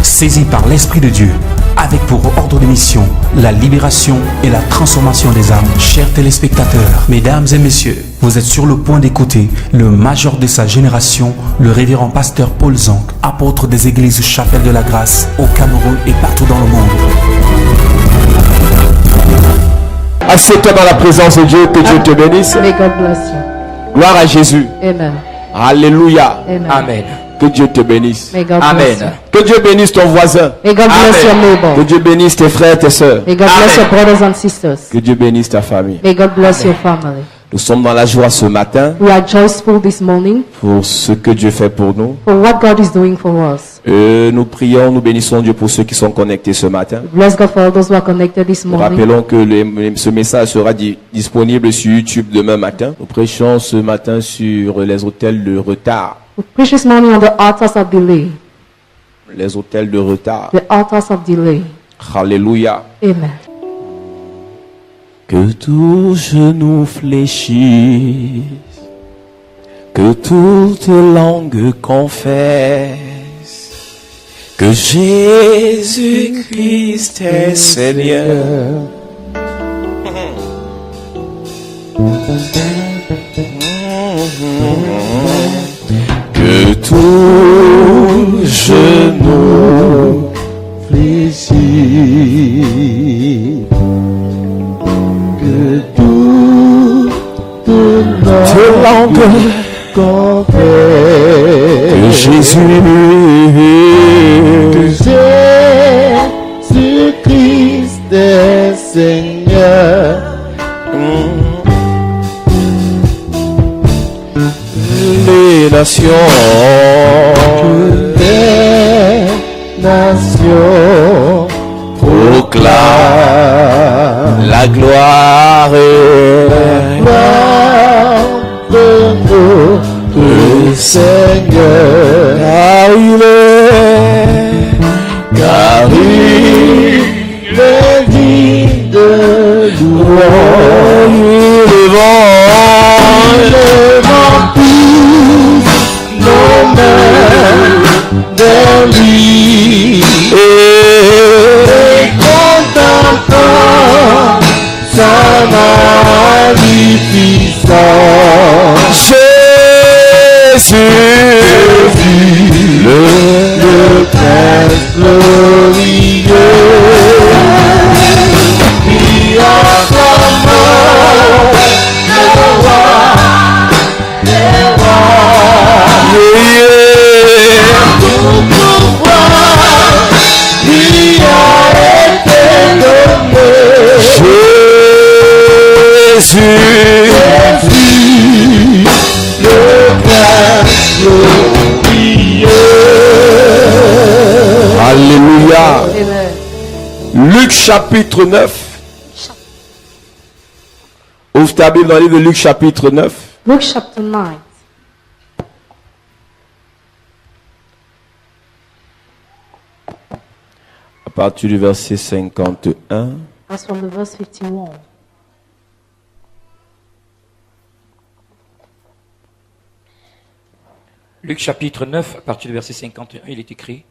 saisi par l'Esprit de Dieu, avec pour ordre de mission la libération et la transformation des âmes. Chers téléspectateurs, mesdames et messieurs, vous êtes sur le point d'écouter le major de sa génération, le révérend pasteur Paul Zank, apôtre des églises Chapelle de la Grâce au Cameroun et partout dans le monde. Assieds-toi dans la présence de Dieu, que Dieu te bénisse. May God bless you. Gloire à Jésus. Amen. Alléluia. Amen. Amen. Que Dieu te bénisse. May God bless you. Amen. Que Dieu bénisse ton voisin. May God bless your Que neighbor. Dieu bénisse tes frères et tes sœurs. May God bless your brothers and sisters. Que Dieu bénisse ta famille. May God bless your family. Nous sommes dans la joie ce matin We are joyful this morning pour ce que Dieu fait pour nous. for what God is doing for us. Nous prions, nous bénissons Dieu pour ceux qui sont connectés ce matin. Bless God for all those who are connected this Nous morning. rappelons que ce message sera disponible sur YouTube demain matin. Nous prêchons ce matin sur les hôtels de retard. We preach this morning on the altars of delay. Les hôtels de retard. The altars of delay. Alléluia. Amen. Que tout genou fléchisse, que toute langue confesse que Jésus-Christ est Seigneur. Que tout genou fléchisse, que toute langue confesse que Jésus-Christ est Seigneur. Les nations proclament la gloire de notre Seigneur. Car il est digne de louange. Élevons tous nos mains vers lui et contemplons sa magnificence. Jésus, le Prince glorieux, qui acclame le roi des rois. Tout pouvoir lui a été donné. Jésus, le Prince glorieux. Alléluia. Amen. Luc chapitre 9. Ouvre ta Bible dans le livre de Luc chapitre 9. Luke chapter 9. À partir du verset 51. As from the verse 51. Luc chapitre 9, à partir du verset 51, il est écrit: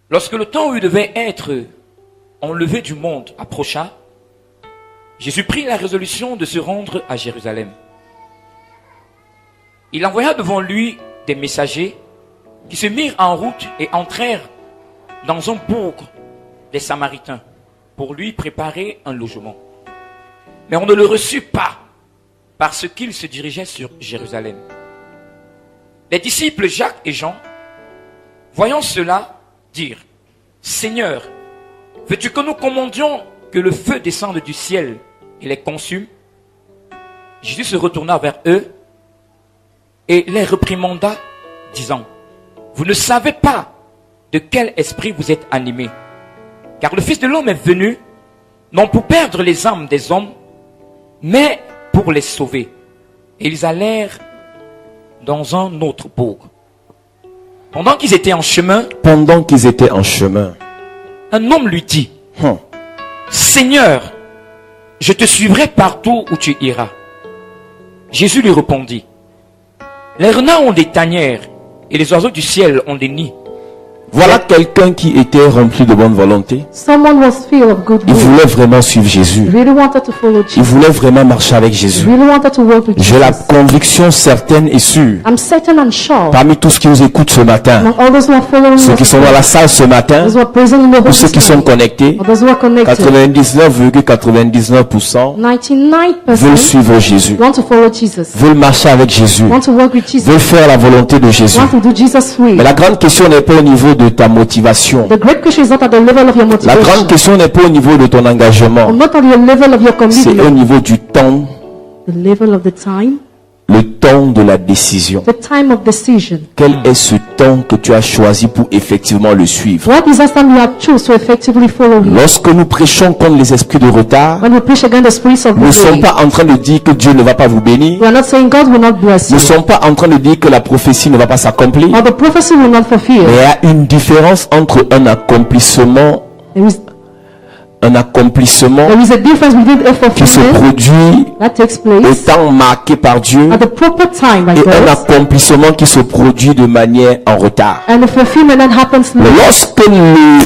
Lorsque le temps où il devait être enlevé du monde approcha, Jésus prit la résolution de se rendre à Jérusalem. Il envoya devant lui des messagers qui se mirent en route et entrèrent dans un bourg des Samaritains pour lui préparer un logement. Mais on ne le reçut pas parce qu'il se dirigeait sur Jérusalem. Les disciples Jacques et Jean, voyant cela, dirent: Seigneur, veux-tu que nous commandions que le feu descende du ciel et les consume? Jésus se retourna vers eux et les réprimanda, disant: Vous ne savez pas de quel esprit vous êtes animés, car le Fils de l'homme est venu, non pour perdre les âmes des hommes, mais pour les sauver. Et ils allèrent dans un autre bourg. Pendant qu'ils étaient en chemin, un homme lui dit: Seigneur, je te suivrai partout où tu iras. Jésus lui répondit: Les renards ont des tanières et les oiseaux du ciel ont des nids, Voilà quelqu'un qui était rempli de bonne volonté. Someone was filled of good Il will. voulait vraiment suivre Jésus. Really wanted to follow Il Jesus. voulait vraiment marcher avec Jésus. Really wanted to work with J'ai la Jesus. conviction certaine et sûre, I'm certain and sure. parmi tous ceux qui nous écoutent ce matin, Among all those who are following ceux qui us, sont dans la salle ce matin, those who are present in the ou Holy ceux qui sont Spirit, connectés, or those who are connected, 99,99% 99% veulent suivre Jésus, want to follow Jesus, veulent marcher avec Jésus, want to work with Jesus, veulent faire la volonté de Jésus. want to do Jesus' will. Mais la grande question n'est pas au niveau de ta motivation. The great question is not at the level of your La grande motivation, question n'est pas au niveau de ton or engagement. not at the level of your C'est au commitment, niveau du temps, the level of the time, le temps de la décision. the time of decision. Quel est ce temps que tu as choisi pour effectivement le suivre? What is that time you have choose to effectively follow Him? Lorsque nous prêchons contre les esprits de retard, When we preach against the spirits of nous ne sommes delay, pas en train de dire que Dieu ne va pas vous bénir. we are not saying God will not bless Nous you, ne sommes pas en train de dire que la prophétie ne va pas s'accomplir. or the prophecy will not fulfill. Mais il y a une différence entre un accomplissement There is a difference between a qui se fulfillment produit that takes au place temps marqué par Dieu at the proper time by et un God, accomplissement qui se produit de manière en retard. and the fulfillment that happens Mais late. lorsque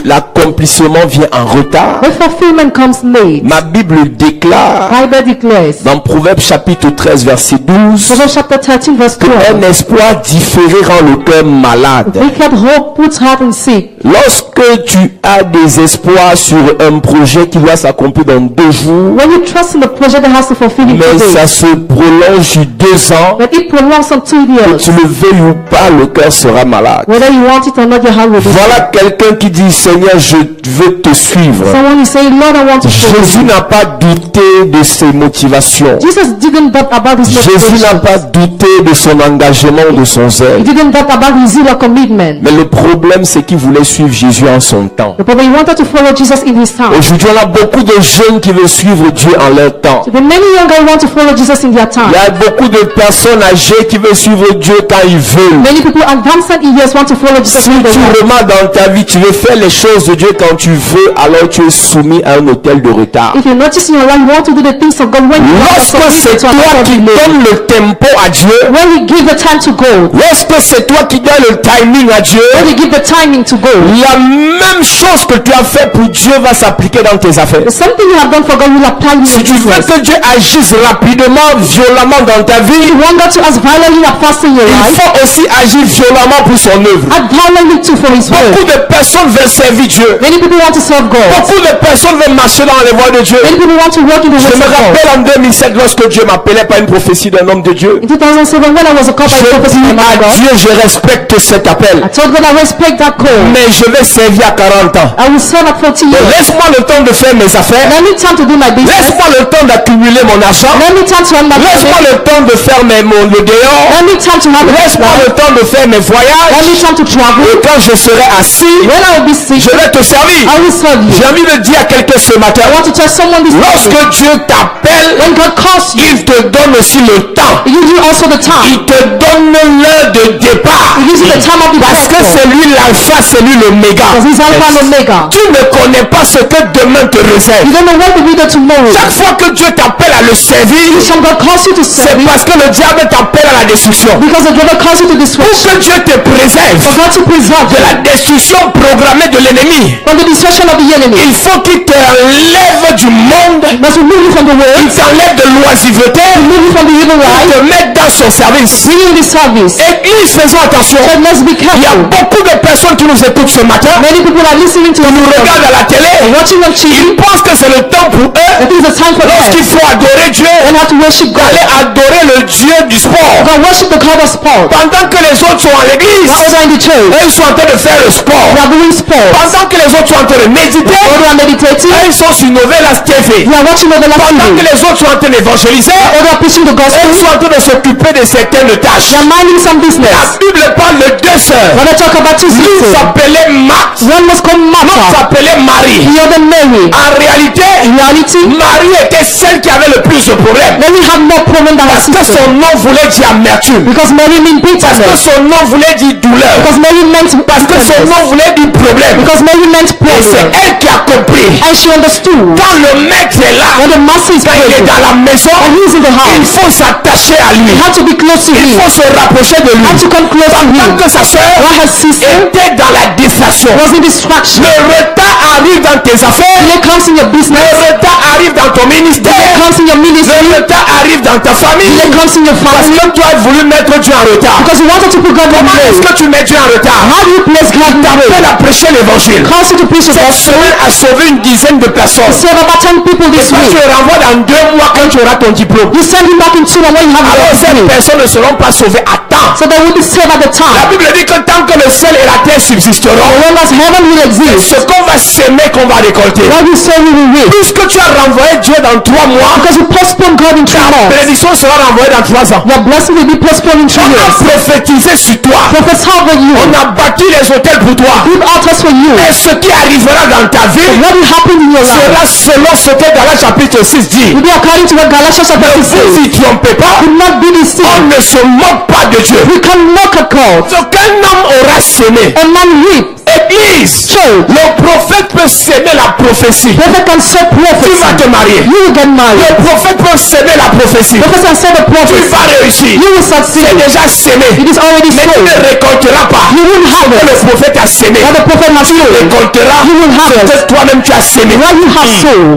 l'accomplissement vient en retard, The fulfillment comes late. ma Bible déclare Bible declares, dans Proverbes chapitre 13 verset 12 Proverbs chapter 13 verse que 12, un espoir différé rend le cœur malade. wicked hope puts heart in sick. Lorsque tu as des espoirs sur un projet qui doit s'accomplir dans 2 jours, When you trust in the project that has to fulfill in mais 2 ça days, se prolonge sur 2 ans, but it prolongs on 2 que years, tu le veuilles ou pas, le cœur sera malade. whether you want it or not, your heart will be Voilà sick. quelqu'un qui dit, Seigneur, je veux te suivre. Someone is saying, Lord, I want to follow Jésus you. n'a pas douté de ses motivations. Jesus didn't doubt about his Jésus n'a motivation. pas douté de son engagement ou de son He zèle. didn't doubt about his zeal or commitment. Mais le problème, c'est qu'il voulait suivre Jésus en son temps. The problem, he wanted to follow Jesus in his time. Aujourd'hui, on a beaucoup de jeunes qui veulent suivre Dieu en leur temps. So the many young guys want to follow Jesus in their time. Il y a beaucoup de personnes âgées qui veulent suivre Dieu quand ils veulent. Many people advanced in years want to follow Jesus Si when they tu want. remarques dans ta vie, tu veux faire les choses de Dieu quand tu veux, alors tu es soumis à un hôtel de retard. If you notice in your life, you want to do the things of God when you want to Lorsque c'est submit to toi another qui delay. donnes le tempo à Dieu, When you give the time to go, lorsque c'est toi qui donnes le timing à Dieu, when you give the timing to go, la même chose que tu as fait pour Dieu va s'appliquer dans tes affaires. the same thing you have done for God will apply in Si your tu veux business. que Dieu agisse rapidement, violemment dans ta If vie, you want God to act violently and fast in your il life, faut aussi agir violemment pour son œuvre. act violently too for his word. Beaucoup de personnes veulent servir Dieu. Many people want to serve God. Beaucoup de personnes veulent marcher dans les voies de Dieu. Many people want to work in the Je ways me of God. rappelle en 2007 lorsque Dieu m'appelait par une prophétie d'un homme de Dieu. In 2007, when I was a called by Je prophecy dis by my à God, Dieu, je respecte cet appel. I told God I respect that call. Mais je vais servir à 40 ans. I will serve at 40 Donc, years. laisse-moi le temps de faire mes affaires. Let me time to do my business. Laisse-moi le temps d'accumuler mon argent. Let me time to earn my Laisse-moi money. le temps de faire le dehors. Let me time to have a Laisse-moi le temps de faire mes Let voyages. me time to travel. Et quand je serai assis, When I will be sick, je vais te servir. I will serve you. J'ai envie de dire à quelqu'un ce matin, I want to tell someone this lorsque morning. Dieu t'appelle, When God calls you, il te donne aussi le temps. He gives you also the time. Il te donne l'heure de départ. He gives you the time of Parce que departure. c'est lui l'alpha, c'est lui l'oméga. Because He's Alpha and Omega. Tu ne connais pas ce que demain te réserve. You don't know what will be there tomorrow. Chaque fois que Dieu t'appelle à le servir, Some God calls you to c'est serve Him parce que le diable t'appelle à la destruction. because the devil calls you to Pour destruction. que Dieu te préserve For God to preserve de you la destruction programmée de l'ennemi, from the destruction of the enemy. il faut qu'il t'enlève du monde, He must remove you from the il world, t'enlève de l'oisiveté, remove you from the evil il life, te met dans son service. bring you in the service. Église, faisons attention. But let's be Il y a careful. beaucoup de personnes qui nous écoutent ce matin, Many people are listening to nous us, regardent à la télé, watching on TV. ils pensent que c'est le temps pour eux, I think it's a time for lorsqu'il us. faut adorer Dieu, They have to worship God. d'aller adorer le Dieu du sport. God worship the God of sport. Pendant que les autres sont à l'église, While they're in the church, eux, ils sont en train de faire le sport. they are doing sports. Pendant que les autres sont en train de méditer, While they are meditating, eux, ils sont sur Novelas TV. they are watching over the Pendant que TV. les autres sont en train d'évangéliser, Or they are preaching the eux, gospel. ils sont en train de s'occuper de certaines tâches. They are minding some La business. Bible parle de 2 sœurs. When I talk about two L'une sisters, s'appelait Marthe, one was called l'autre Martha, s'appelait Marie. the other Mary. En réalité, In reality, Marie était celle qui avait le plus de problèmes. Mary had more problem than her Parce que sister. son nom voulait dire amertume. Because Mary meant Parce que bitterness. son nom voulait dire douleur. Because Mary meant Parce que son bitterness. nom voulait dire problème. problème. Because Mary meant Et c'est prayer. elle qui a compris. And she understood. Quand le maître est là, When the master is quand il est present, dans la maison, and he is in the il house, faut s'attacher à lui. you have to be close to Il him. faut se rapprocher de lui. And to come close to Tant him. que sa soeur While her sister était dans la distraction. was in distraction. Le retard arrive dans tes affaires. Delay comes in your Le business. retard arrive dans ton Delay ministère. comes in your ministry. Le retard arrive dans ta famille. Delay comes in your Parce family. que tu as voulu mettre Dieu en retard. Because you wanted to put God in Comment est-ce place. que tu mets Dieu en retard? How do you place God in T'appelles place? à prêcher l'évangile. Calls you to preach the Cette gospel. semaine a sauvé une dizaine de personnes. Save about 10 people Et this toi tu week. le renvoies dans 2 mois quand tu auras ton diplôme. You send him back in 2 and when you have Alors your ces degree. personnes ne seront pas sauvées à temps. So they will be saved at the La time. Bible dit que tant que le ciel et la terre subsisteront, As long as heaven will exist, ce qu'on va s'aimer qu'on va récolter. what we sow we will reap. Puisque tu as renvoyé Dieu dans 3 mois, Because you postpone God in 3 ta months. bénédiction sera renvoyée dans 3 ans. Your blessing will be postponed in 3 On a years. prophétisé sur toi. Prophesy over you. On a bâti les hôtels pour toi. Build altars for you. Et ce qui arrivera dans ta vie What will happen in your life sera selon ce que Galates chapitre 6 dit. will be according to what Galatians chapter 6 Ne vous says. y trompez pas. Do not be On deceived. ne se moque pas de Dieu. We can mock at God. Ce qu'un homme aura semé. A man reaps. Église. Church. Le prophète peut s'aimer la prophétie. Prophet can say Tu vas prophecy. te marier. You will get married. Le prophète peut s'aimer la prophétie. Prophet can say the Tu prophecy. vas réussir. You will C'est succeed. déjà semé. It is already Mais tu sown. ne récolteras pas. You will have Que it. le prophète a semé. What the prophet has Tu sown. récolteras You will have ce it. que toi-même tu as semé. What you have sown.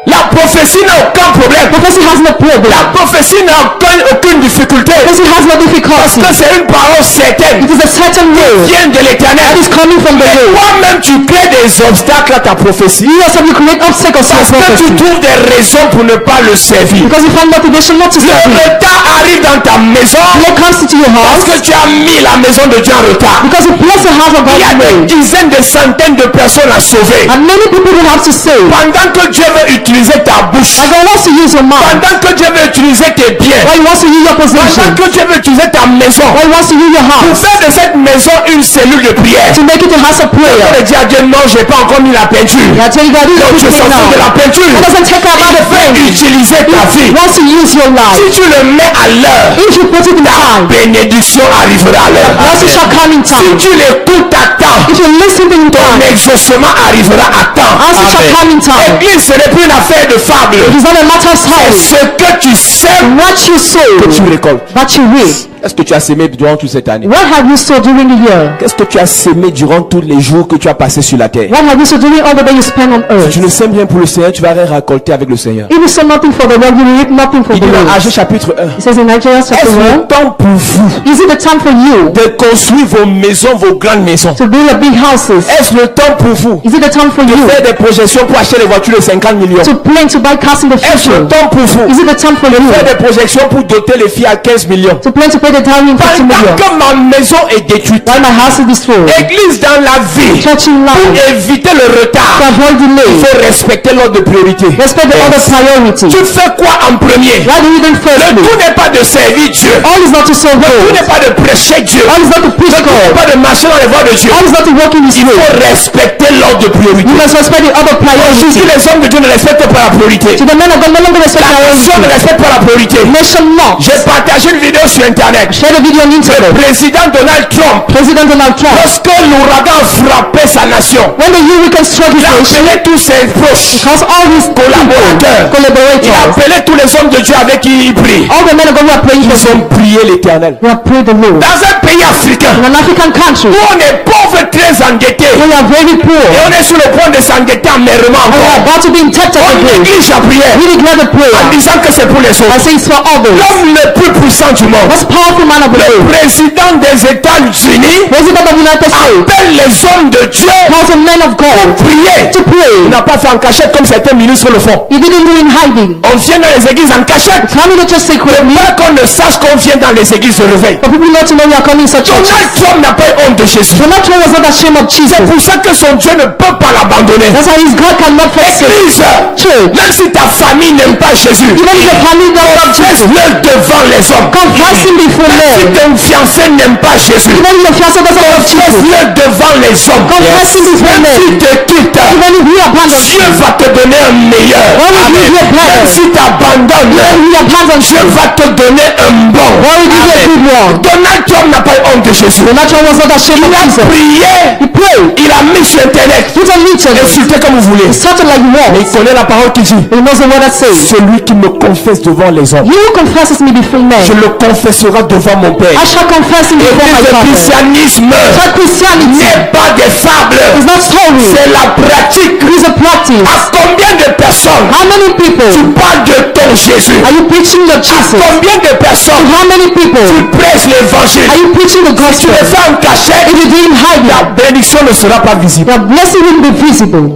La prophétie n'a aucun problème. Prophecy has no problem. La prophétie n'a aucune difficulté. Prophecy has no Parce difficulty. que c'est une parole certaine. It is a certain Qui word vient de that l'éternel. is coming from the Mais Lord. toi-même tu crées des obstacles à ta prophétie. You yourself you create obstacles to your Parce que tu prophecy. trouves des raisons pour ne pas le servir. Because you find motivation not to Le serve him. retard arrive dans ta maison Delay comes into your parce house que tu as mis la maison de Dieu en retard. because you place the house of God Il y a in des way. dizaines de centaines de personnes à sauver. And many people will have to save. Pendant que Dieu veut utiliser ta bouche. As God wants to use your mind. Pendant que Dieu veut utiliser tes biens. Or he wants to use your Pendant possession. que Dieu veut utiliser ta maison. Or he wants to use your Pour house. faire de cette maison une cellule de prière. To make it a house of On prayer. dit à Dieu, non, j'ai pas encore mis la peinture. I tell you God, this Donc is tu the s'en thing fous de la now. peinture. He doesn't take about the Il veut thing. utiliser ta vie. He wants to use your life. Si tu le mets à l'heure, If you put it in time, bénédiction arrivera à l'heure. blessing shall come in Si time. tu l'écoutes à temps, If you listen in ton time, exaucement arrivera à temps. answer shall come in time. Église, ce n'est plus une affaire de fable. It is not a matter of C'est size. ce que tu sèmes What you que sow, tu récoltes. that you reap. Est-ce que tu as sémé durant toute cette année? What have you sowed during the year? Qu'est-ce que tu as sémé durant tous les jours que tu as passé sur la terre? What have you sowed during all the day you spend on Si earth? tu ne sèmes rien pour le Seigneur, tu vas rien récolter avec le Seigneur. If you sow nothing for the Lord, you will reap nothing for Il the dit dans Lord. Agé chapitre 1. It says in Isaiah chapter Est-ce 1, le temps pour vous is it the time for you de construire vos maisons, vos grandes maisons? to build a big houses? Est-ce le temps pour vous Is it the time for de you faire des projections pour acheter des voitures de 50 millions? to plan to buy cars in the Est-ce future? le temps pour vous Is it the time for de you faire des projections pour doter les filles à 15 millions? to plan to pay the dowry in 50 Pendant million? que ma maison est détruite, While my house is destroyed. Église dans la vie, Church in pour life, éviter le to retard, avoid il delay, faut respecter l'ordre de priorité. respect the other priority. Tu fais quoi en premier? Why do you then Le firstly? tout n'est pas de servir Dieu. All is not to serve Le tout God. n'est pas de prêcher Dieu. All is not to preach Le tout n'est God. pas de marcher dans les voies de Dieu. All is not to walk in His Il way. faut respecter l'ordre de priorité. You must respect the other Si priority. les hommes de Dieu ne respectent pas la priorité, To the men of God, no longer respect la nation ne priority. respecte pas la priorité. Nation not. J'ai partagé une vidéo sur internet. Share the video on Le internet. président Donald Trump, President Donald Trump, lorsque l'ouragan frappait sa nation, when the hurricane struck his il a nation, appelé tous ses proches, because all his collaborateurs, il a collaborators, appelé tous les hommes de Dieu avec qui il prie. all the men of God who are praying for Ils him, ont prié l'Éternel. we have prayed the Lord. Dans un pays africain In an African country, où on est pauvre, très endetté, we are very poor, et on est sur le point de s'endetter amèrement and we are encore, about to be indebted on again. néglige la prière We declare the en prayer. disant que c'est pour les I autres. say it's for others. L'homme le plus puissant du monde, Most powerful man of the le world, président des États-Unis, President of the United States, appelle les hommes de Dieu calls a man of God prier. to Il pray. n'a pas fait en cachette comme certains ministres le font. He didn't do it in hiding. On vient dans les églises en cachette. Come in the church secretly, Pas qu'on ne sache qu'on vient dans les églises de réveil. for people not to know we are coming in such churches. Donald Trump n'a pas honte de Jésus. Donald Trump was not ashamed of Jesus. C'est pour ça que son Dieu ne peut pas l'abandonner. That's why his God cannot forsake. Église, Church, même si ta famille n'aime pas Jésus, even if your family does not Jesus, laisse-le devant les hommes. confess him before Même si men. ton fiancé n'aime pas Jésus, Even if your fiancé doesn't love Jesus. devant les hommes. Confessing before Même men. si te quitte, Even if he abandons Dieu you. va te donner un meilleur. What will give you a Même better? si tu abandonnes, When he abandons Dieu you. va te donner un bon. What will give you a good one? Donald Trump n'a pas eu honte de Jésus. Donald Trump was not ashamed Il of a Jesus. prié, He prayed. il a mis sur internet, Put on YouTube. insulté comme vous voulez. He started like he Mais il was. connaît la parole qui dit, He knows the word that says, celui qui me confesse devant les hommes, he who confesses me before men, je le confesserai devant mon Père. I shall confess him Et before my le Father. christianisme That Christianity n'est pas des fables, is not story. c'est la pratique. It is a practice. À combien de personnes How many tu people parles de ton Jésus? are you preaching the À Jesus? combien de personnes How many people tu prêches l'évangile? are you preaching the Tu gospel? le fais en cachette, If you do it in hiding, la bénédiction ne sera pas visible. your blessing will be visible.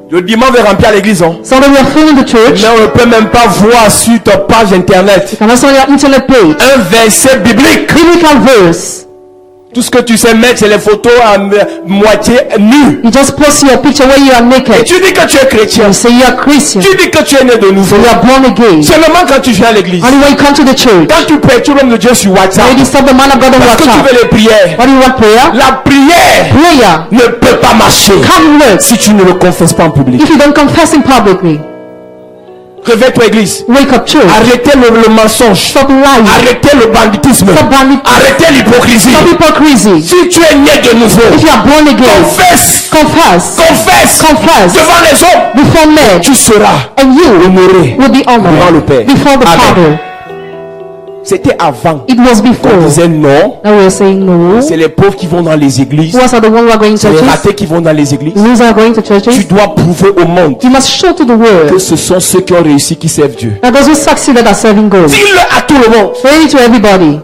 Le dimanche va remplir l'église, hein? So that we are filling the church. Mais on ne peut même pas voir sur ta page internet And also on your internet page, un verset biblique. biblical verse. Tout ce que tu sais mettre, c'est les photos à moitié nues. You just post your picture where you are Et naked. tu dis que tu es chrétien. You say you are Christian. Tu dis que tu es né de nouveau. So you are born again. Seulement quand tu viens à l'église. Only when you come to the church. Quand tu perturbes l'homme de Dieu sur WhatsApp. When you disturb the man of God on Parce que tu WhatsApp. veux les prières. What do you want, prayer? La prière Prayer ne peut pas marcher can't work si tu ne le confesses pas en public. if you don't confess him publicly. Réveille-toi église. Wake up, church. Arrêtez le mensonge. Stop lying. Arrêtez le banditisme. Stop banditism. Arrêtez l'hypocrisie. Stop hypocrisy. Si tu es né de nouveau, If you are born again, confesse. confess. Confesse. Confess Devant les hommes. before men, Tu seras and you honoré will be devant le honored Père. before the Amen. Father. C'était avant. It was On before. disait non. Now we are saying no. C'est les pauvres qui vont dans les églises. Who are the ones who are going to C'est les churches? ratés qui vont dans les églises. Those are going to Tu churches. dois prouver au monde You must show to the que world ce sont ceux qui ont réussi qui servent Dieu. that those who succeeded are serving God. Dis-le à tout le monde. Say it to everybody.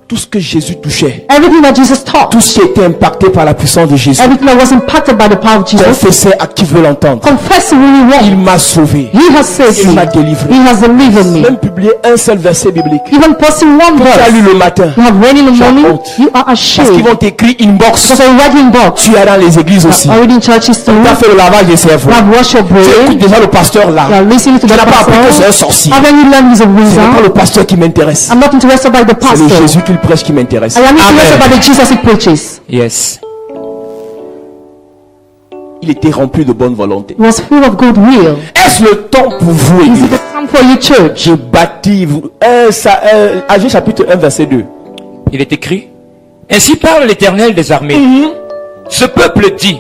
Tout ce que Jésus touchait, Everything that Jesus taught, tout ce qui était impacté par la puissance de Jésus, everything that was impacted by the power of Jesus, confessez à qui veut l'entendre. confess who you Il want. m'a sauvé. He has saved Il me. m'a délivré. He has delivered me. Même publier un seul verset biblique. Even posting one Tu as lu verse le matin. you have read in the Tu as morning, honte. you are Parce qu'ils ashamed. vont t'écrire inbox. Because a writing box, Tu es dans les églises aussi. already in churches too. Tu as fait le lavage des cerveaux. You have washed your Tu écoutes brain. déjà le pasteur là. You are listening to Tu the n'as pas appris que c'est un pastor. sorcier. Haven't you learned he's a Ce n'est pas le wizard? pasteur qui m'intéresse. I'm not interested by the C'est le pastor. Jésus qu'il prêche qui m'intéresse. I am interested by the Jesus he preaches. Yes. Il était rempli de bonne volonté. He was full of goodwill. Est-ce le temps pour vous, Is église? it the time for you, church? Je bâtis vous. Agé chapitre 1, verset 2. Il est écrit, ainsi parle l'Éternel des armées. Ce peuple dit,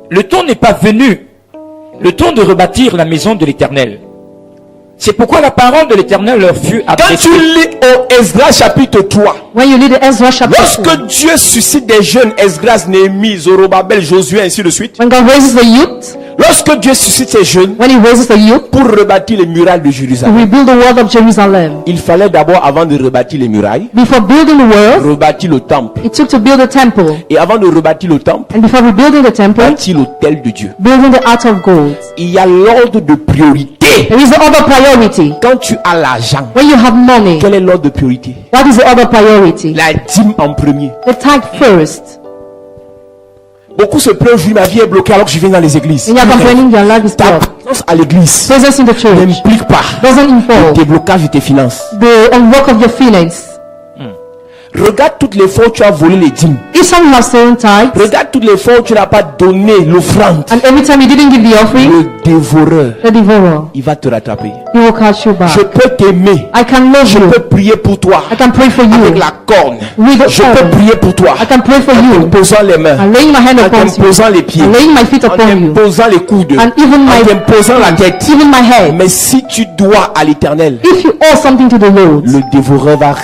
le temps n'est pas venu, le temps de rebâtir la maison de l'Éternel. C'est pourquoi la parole de l'Éternel leur fut Quand adressée. tu lis au Esdras chapitre 3, When you read the Ezra chapter 2, lorsque Dieu suscite des jeunes, Esdras, Néhémie, Zorobabel, Josué, ainsi de suite. when God raises the youth, Lorsque Dieu suscite ces jeunes when he raises the youth pour rebâtir les murailles de to Jérusalem, rebuild the wall of Jerusalem, il fallait d'abord, avant de rebâtir les murailles, before building the wall, rebâtir le temple. it took to build the temple. Et avant de rebâtir le temple, And before rebuilding the temple, bâtir l'autel de Dieu. building the altar of gold. Il y a l'ordre de priorité. There is the other priority. Quand tu as l'argent, When you have money, quel est l'ordre de priorité? what is the other priority? La dîme en premier. The tithe first. Beaucoup se plaignent, oui, ma vie est bloquée alors que je viens dans les églises. And you are complaining your life is Ta blocked. présence à l'église Presence in the church n'implique pas doesn't le involve déblocage de tes finances. the unwork of your feelings. Regarde toutes les fois où tu as volé les dîmes. Each time you have stolen tithes, Regarde toutes les fois où tu n'as pas donné l'offrande. and every time you didn't give the offering, Le dévoreur, the devourer, il va te rattraper. he will catch you back. Je peux t'aimer. I can love Je you. peux prier pour toi. I can pray for Avec you. la corne. With the Je peux corn. prier pour toi. I can pray for En you. t'imposant les mains. And laying my hand En upon you. t'imposant les pieds. And laying my feet En upon you. t'imposant les coudes. And even En my t'imposant la tête. even my head. Mais si tu dois à l'éternel, If you owe something to the Lord, le dévoreur va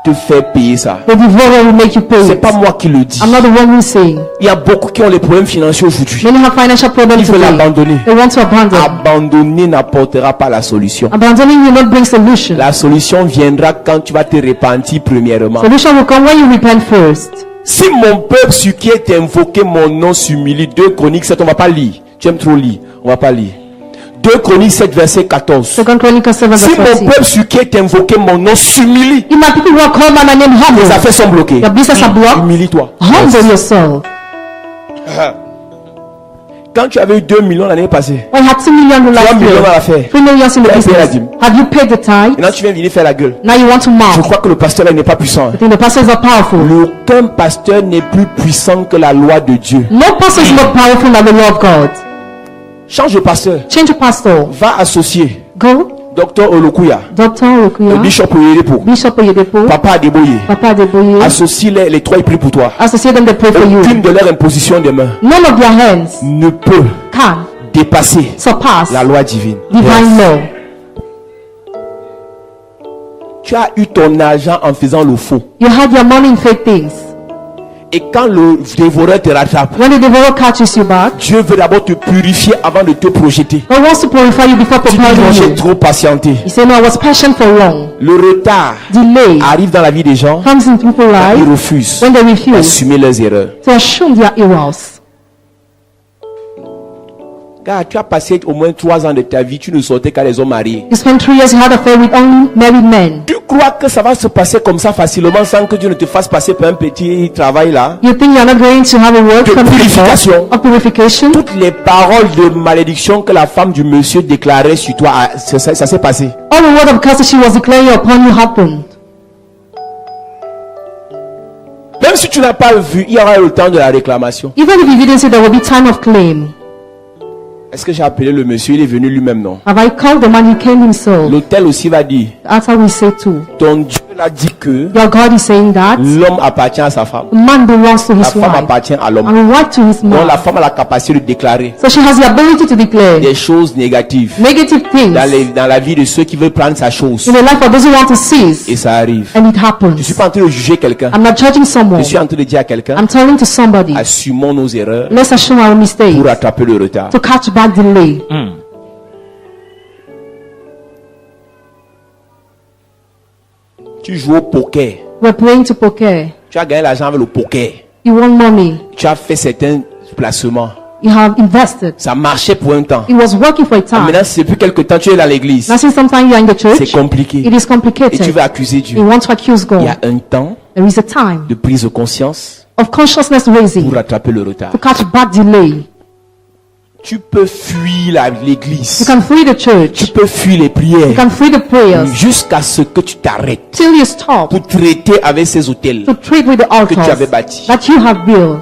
te faire payer ça. the devourer will make you pay C'est it. pas moi qui le dis. I'm not the one who's saying. Il y a beaucoup qui ont les problèmes financiers aujourd'hui. Many have financial problems Ils veulent today. abandonner. They want to abandon. Abandonner n'apportera pas la solution. Abandoning will not bring solution. La solution viendra quand tu vas te repentir premièrement. Solution will come when you repent first. Si mon peuple sur qui est invoqué mon nom s'humilie, 2 Chroniques 7, on va pas lire. Tu aimes trop lire, on va pas lire. 2 Chroniques 7 verset 14. Second Chronicles 7 verse Si mon 14. peuple sur qui est invoqué mon nom s'humilie, If my people who are called by my name les humble, affaires sont bloquées. your business are blocked, Humilie-toi. humble yourself. Quand tu avais eu 2 millions l'année passée, When you had 2 million 3 last millions à la year, faire. 3 million in the Tu as payé la business. dîme. Have you paid the tithe? Maintenant tu viens venir faire la gueule. Now you want to Je mock. crois que le pasteur là n'est pas puissant. I think the pastors are powerful. Aucun pasteur n'est plus puissant que la loi de Dieu. No pastor is more powerful than the law of God. Change de pasteur. Change your pastor. Va associer Go, Docteur Olokuya, Dr. le Okuya, Bishop Oyedepo, Bishop Oyedepo, Papa Adeboye. Papa Adeboye. Associe les trois, ils prient pour toi. Associate them to pray for you. Aucune de leurs impositions des mains None of their hands ne peut can dépasser surpass la loi divine. divine law. Tu as eu ton argent en faisant le faux. You had your money in fake things. Et quand le dévoreur te rattrape, When the devourer catches you back, Dieu veut d'abord te purifier avant de te projeter. God wants to purify you before Tu dis non, preparing j'ai you. trop patienté. You say, no, I was patient for long. Le retard Delay arrive dans la vie des gens. comes in people's Ils lives refusent when they refuse d'assumer leurs erreurs. to assume their errors. Car tu as passé au moins 3 ans de ta vie, tu ne sortais qu'à les hommes mariés. You spent 3 years, you had affair with only married men. Tu crois que ça va se passer comme ça facilement sans que Dieu ne te fasse passer par un petit travail là? You think you're not going to have a work De from purification. of purification? Toutes les paroles de malédiction que la femme du monsieur déclarait sur toi, ça s'est passé. All the word of curse that she was declaring upon you happened. Même si tu n'as pas vu, il y aura le temps de la réclamation. Even if you didn't say there will be time of claim. Est-ce que j'ai appelé le monsieur? Il est venu lui-même, non? Have I called the man? He came himself. L'hôtel aussi va dire, That's how we say too. ton Dieu l'a dit que Your God is saying that l'homme appartient à sa femme. the man belongs to La his femme wife appartient à l'homme. and the wife to his Donc la man. femme a la capacité de déclarer So she has the ability to declare des choses négatives negative things dans la vie de ceux qui veulent prendre sa chose. in the life of those who want to seize, Et ça arrive. and it Je ne happens. suis pas en train de juger quelqu'un. I'm not judging someone. Je suis en train de dire à quelqu'un, I'm telling to somebody, assumons nos erreurs let's assume our mistakes pour rattraper le retard. to catch back delay. Tu joues au poker. We're playing to poker. Tu as gagné l'argent avec le poker. You want money. Tu as fait certains placements. You have invested. Ça marchait pour un temps. It was working for a time. Maintenant, c'est plus quelque temps, tu es dans l'église. Now since sometimes you're in the church, C'est compliqué. it is Et tu complicated. vas accuser Dieu. You want to accuse Il y God. a un temps There is a time de prise de conscience of consciousness pour raising rattraper le retard. to catch back delay. Tu peux fuir You l'église. can free the Tu church. peux fuir les You prières can free the prayers jusqu'à ce que tu t'arrêtes till you stop pour traiter avec ces hôtels. to trade with the que tu avais altars bâti. that you have built.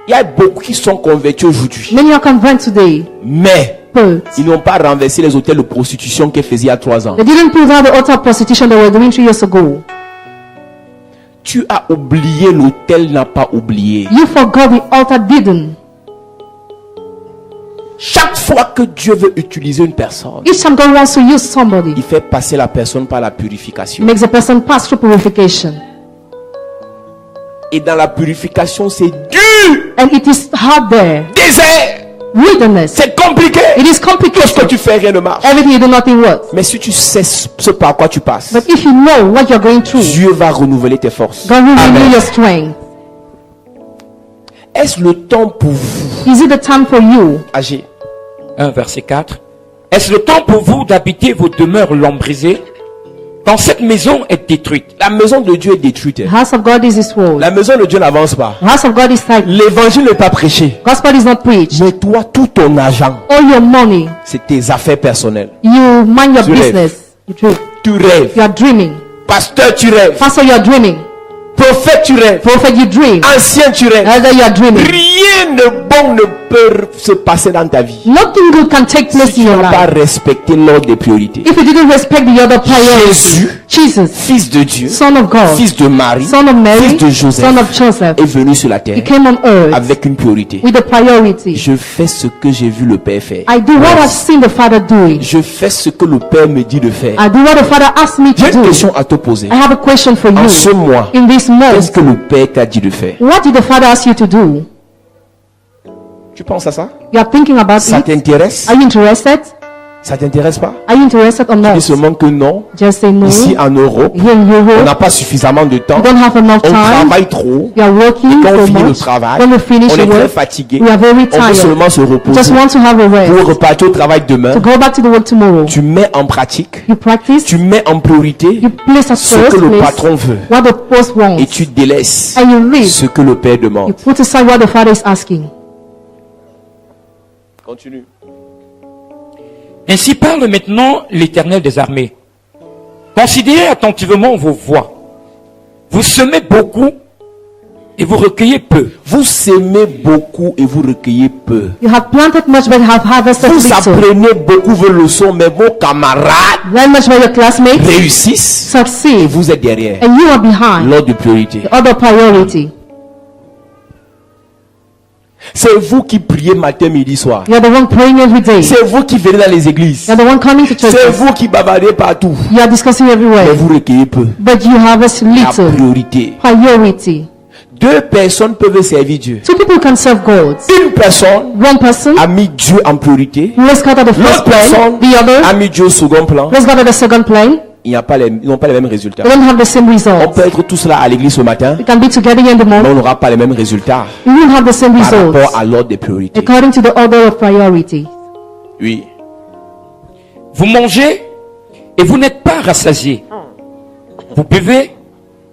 Il y a beaucoup qui sont convertis aujourd'hui, Many are converted today, mais but ils n'ont pas renversé les hôtels de prostitution qu'ils faisaient il y a 3 ans. they didn't pull down the altar of prostitution they were doing 3 years ago. Tu as oublié, l'hôtel n'a pas oublié. You forgot, the altar didn't. Chaque fois que Dieu veut utiliser une personne, Each time God wants to use somebody, il fait passer la personne par la purification. He makes a person pass through purification. Et dans la purification, c'est dur, And it is hard there. désert, Wilderness. c'est compliqué. It is Tout ce que complicated. tu fais, rien ne marche. Everything you do, nothing works. Mais si tu sais ce par quoi tu passes, But if you know what you're going through, Dieu va renouveler tes forces. God will Amen. renew your strength. Est-ce le temps pour vous, Is it the time for you? âgés, 1 verset 4. Est-ce le temps pour vous d'habiter vos demeures lombrisées quand cette maison est détruite? la maison de Dieu est détruite. The house of God is His word. La maison de Dieu n'avance pas. The house of God is like L'évangile n'est pas prêché. gospel is not preached. Mais toi, tout ton argent, All your money, c'est tes affaires personnelles. you mind your Tu rêves. business. Tu rêves. You are dreaming. Pasteur, tu rêves. Pastor, you are dreaming. Prophète, tu rêves. Prophet, you dream. Ancien, tu rêves. Elder, you are dreaming. Rien de bon ne peut se passer dans ta vie Nothing good can take place si in tu your n'as pas life respecté l'ordre des priorités. if you didn't respect the other priority. Jesus, Fils de Dieu, Son of God, fils de Marie, Son of Mary, fils de Joseph, Son of Joseph, est venu sur la He terre came on earth avec une priorité. with a priority. Je fais ce que j'ai vu le Père faire. I do what I've seen the Father doing. Je fais ce que le Père me dit de faire. I do what the Father asked me J'ai to une do. question à te poser. I have a question for En ce you. mois, In this qu'est-ce month, que le Père t'a dit de faire? what did the Father ask you to do? Tu penses à ça? You are thinking about Ça it? t'intéresse? Are you interested? Ça t'intéresse pas? Are you interested or Dis not? seulement que non. Just say no. Ici en Europe, Here in on Europe, n'a pas suffisamment de temps. you don't have enough On time. travaille trop. You are working Quand on so finit le much. travail, When we finish on the est très work, fatigué. we are very On veut tired. seulement se reposer Just want to have a pour rest. repartir au travail demain. To go back to the work tomorrow. Tu mets en pratique, You practice. tu mets en priorité You place at ce first que le place patron veut what the boss wants. et tu délaisses And you leave. ce que le Père You demande. put aside what the Father is asking. Continue. Ainsi parle maintenant l'Éternel des armées. Considérez attentivement vos voies. Vous semez beaucoup et vous recueillez peu. Vous semez beaucoup et vous recueillez peu. You have planted much but have harvested Vous little. apprenez beaucoup vos leçons, mais vos camarades Learn much by your classmates, réussissent et succeed, vous êtes derrière. and you are behind. L'ordre de priorité. The other priority. C'est vous qui priez matin, midi, soir. You are the one praying every day. C'est vous qui venez dans les églises. You are the one coming to C'est church. vous qui bavardez partout. You are discussing Mais everywhere. vous recueillez peu. But you harvest La little. priorité. Priority. Deux personnes peuvent servir Dieu. Two people can serve God. Une personne One person, a mis Dieu en priorité. let's go to the first L'autre plan. personne The other, a mis Dieu au second plan. let's go to the second plan. Ils n'ont pas les mêmes résultats. They don't have the same On results. peut être tous là à l'église ce matin, We can be together in the mais morning. on n'aura pas les mêmes résultats We won't have the same par results rapport à l'ordre des priorités. according to the order of priority. Oui. Vous mangez et vous n'êtes pas rassasiés. Vous buvez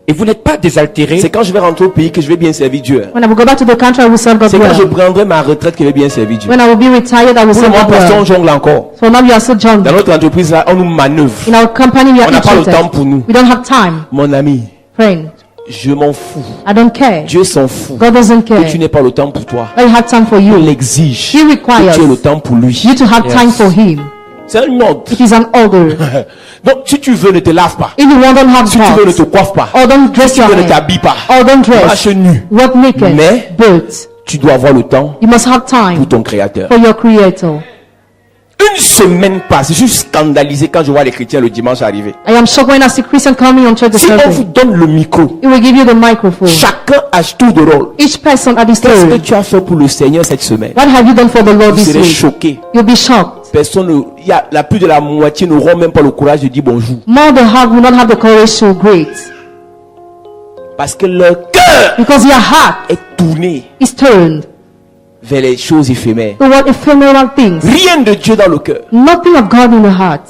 et vous n'êtes pas désaltérés. C'est quand je vais rentrer au pays que je vais bien servir Dieu. When I will go back to the country, I will serve God C'est quand je well. prendrai ma retraite que je vais bien servir Dieu. When I will be retired, I will Pour le serve moment, God pasteur, on well. jongle encore. So now you are so Dans jungle. notre entreprise, là, on nous manœuvre. In our company, we are On n'a pas le interested. temps pour nous. We don't have time, Mon ami, friend. je m'en fous. I don't care. Dieu s'en fout. God doesn't Que care. tu n'aies pas le temps pour toi. I have time for Il you. exige He que requires tu aies le temps pour lui. you to have time for Him. C'est un ordre. It is an order. Donc, si tu veux, ne te lave pas. If you want, don't have Si tu veux, ne te thoughts. coiffe pas. Or don't dress Si tu your veux, ne hair. t'habille pas. Or don't dress. Marche nu. Walk naked. Mais- But Tu dois avoir le temps you must have time pour ton créateur. for your Creator. Une semaine passe. Je suis scandalisé quand je vois les chrétiens le dimanche arriver. I am shocked when I see Christian coming on church Si on vous Sunday. donne le micro, It will give you the microphone. chacun a tour de rôle. Each person at this Qu'est-ce que turn. tu as fait pour le Seigneur cette semaine? What have you done for the Lord Vous this serez week? choqués. You'll be shocked. Personne, il y a la plus de la moitié n'auront même pas le courage de dire bonjour. More than half will not have the courage to greet. Parce que leur cœur Because your heart est tourné is turned vers les choses éphémères. toward ephemeral things. Rien de Dieu dans le cœur. Nothing of God in the heart.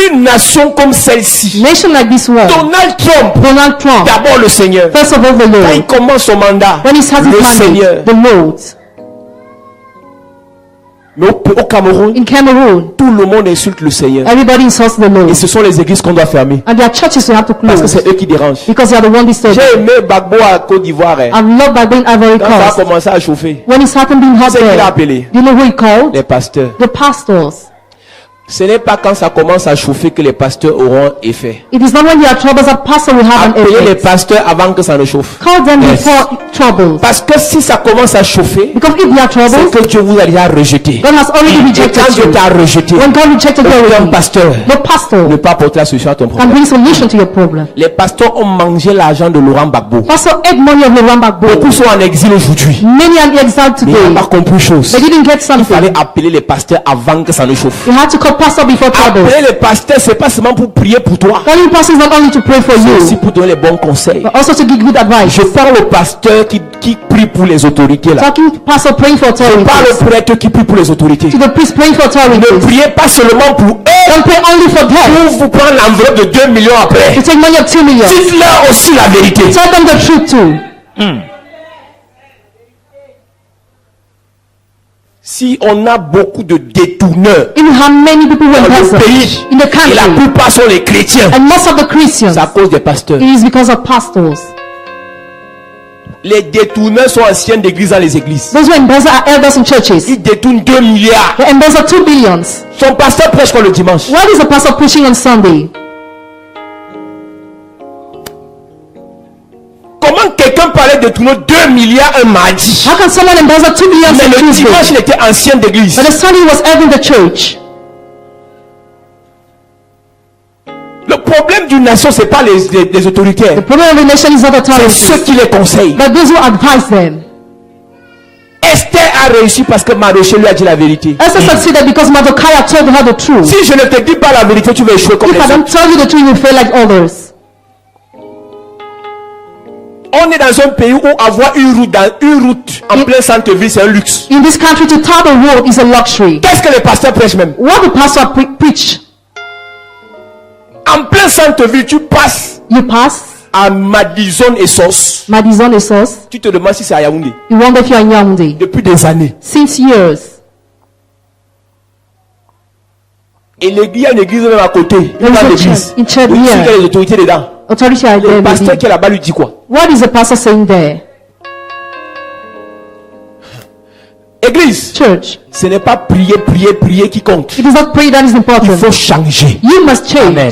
Une nation comme celle-ci, Nation like this one. Donald Trump, Donald Trump. d'abord le Seigneur. First of all, the Quand il Lord. commence son mandat, When he starts his le Seigneur. mandate, the Lord. Mais au Cameroun, In Cameroon, tout le monde insulte le Seigneur. everybody insults the Lord. Et ce sont les églises qu'on doit fermer. And their churches will have to Parce que close. c'est eux qui dérangent. Because they are the one disturbing. J'ai aimé Gbagbo à Côte d'Ivoire. Hein. I've loved by being Ivory Quand ça a Coast. commencé à chauffer, When it started being hot c'est qui l'a there, appelé? you know who he called? Les pasteurs. The pastors. Ce n'est pas quand ça commence à chauffer que les pasteurs auront effet. It is not when you are troubles that pastor will have an Appelez les effect. pasteurs avant que ça ne chauffe. Call them Yes. before troubles. Parce que si ça commence à chauffer, Because if there are c'est troubles, que Dieu vous a déjà rejeté. God has already Et rejected quand Dieu you. t'a rejeté, When God rejected you aucun already, pasteur the pastor ne peut apporter la solution à ton can problème. bring solution to your problem. Les pasteurs ont mangé l'argent de Laurent Gbagbo. Pastor ate money of Laurent Gbagbo. Beaucoup sont en exil aujourd'hui. Many are exiled Mais ils today. n'ont pas compris chose. They didn't get Il something. fallait appeler les pasteurs avant que ça ne chauffe. You had to call pastor before trouble. Appeler les pasteurs, c'est pas seulement pour prier pour toi. Calling pastor is not only to pray for C'est aussi you, pour donner les bons conseils. but also to give good advice. Je parle aux pasteurs qui prient pour les autorités là. Talking pastor praying for Je parle authorities. aux prêtres qui prient pour les autorités. To the priest praying for Ne authorities. priez pas seulement pour eux. Don't pray only for them. Pour vous prendre l'enveloppe de 2 millions après. To take money of 2 million. Dites-leur aussi la vérité. Tell them the truth too. Si on a beaucoup de détourneurs If you have many people who dans le embezzle pays, in the et la country, plupart sont les chrétiens, and most of the Christians, c'est à cause des pasteurs. it is because of pastors. Les détourneurs sont anciens d'église dans les églises. Those who embezzle are elders in churches. Ils détournent 2 milliards. They embezzle 2 billions. Son pasteur prêche quoi le dimanche? What is a pastor preaching on Sunday? Comment quelqu'un parlait de détourner 2 milliards un mardi? How can someone embezzle 2 billions Mais on le Tuesday? dimanche, il était ancien d'église. But the Sunday was held in the church. Le problème d'une nation, c'est pas les autoritaires. The problem of the nation is not C'est authorities, ceux qui les conseillent. but those who advise them. Esther a réussi parce que Mardochée lui a dit la vérité. Esther succeeded because Mordecai told her the truth. Si je ne te dis pas la vérité, tu vas échouer comme If les I don't autres. tell you the truth, you fail like others. On est dans un pays où avoir une route en plein centre-ville, c'est un luxe. In this country, to tell the world is a luxury. Qu'est-ce que les pasteurs prêchent même? What the pastor preach? En plein centre-ville, tu passes You pass à Madison et Sauce. Madison et Sauce. Tu te demandes si c'est à Yaoundé. You wonder if you are in Yaoundé. Depuis des années. Since years, Et l'église, il y a une église même à côté. There is a church, in church Il y a here. les autorités dedans. Authority are there. Le pasteur maybe. qui est là-bas lui dit quoi? What is the pastor saying there? Église, Church. ce n'est pas prier qui compte. It is not prayer that is Il important. faut changer. You must change. Amen.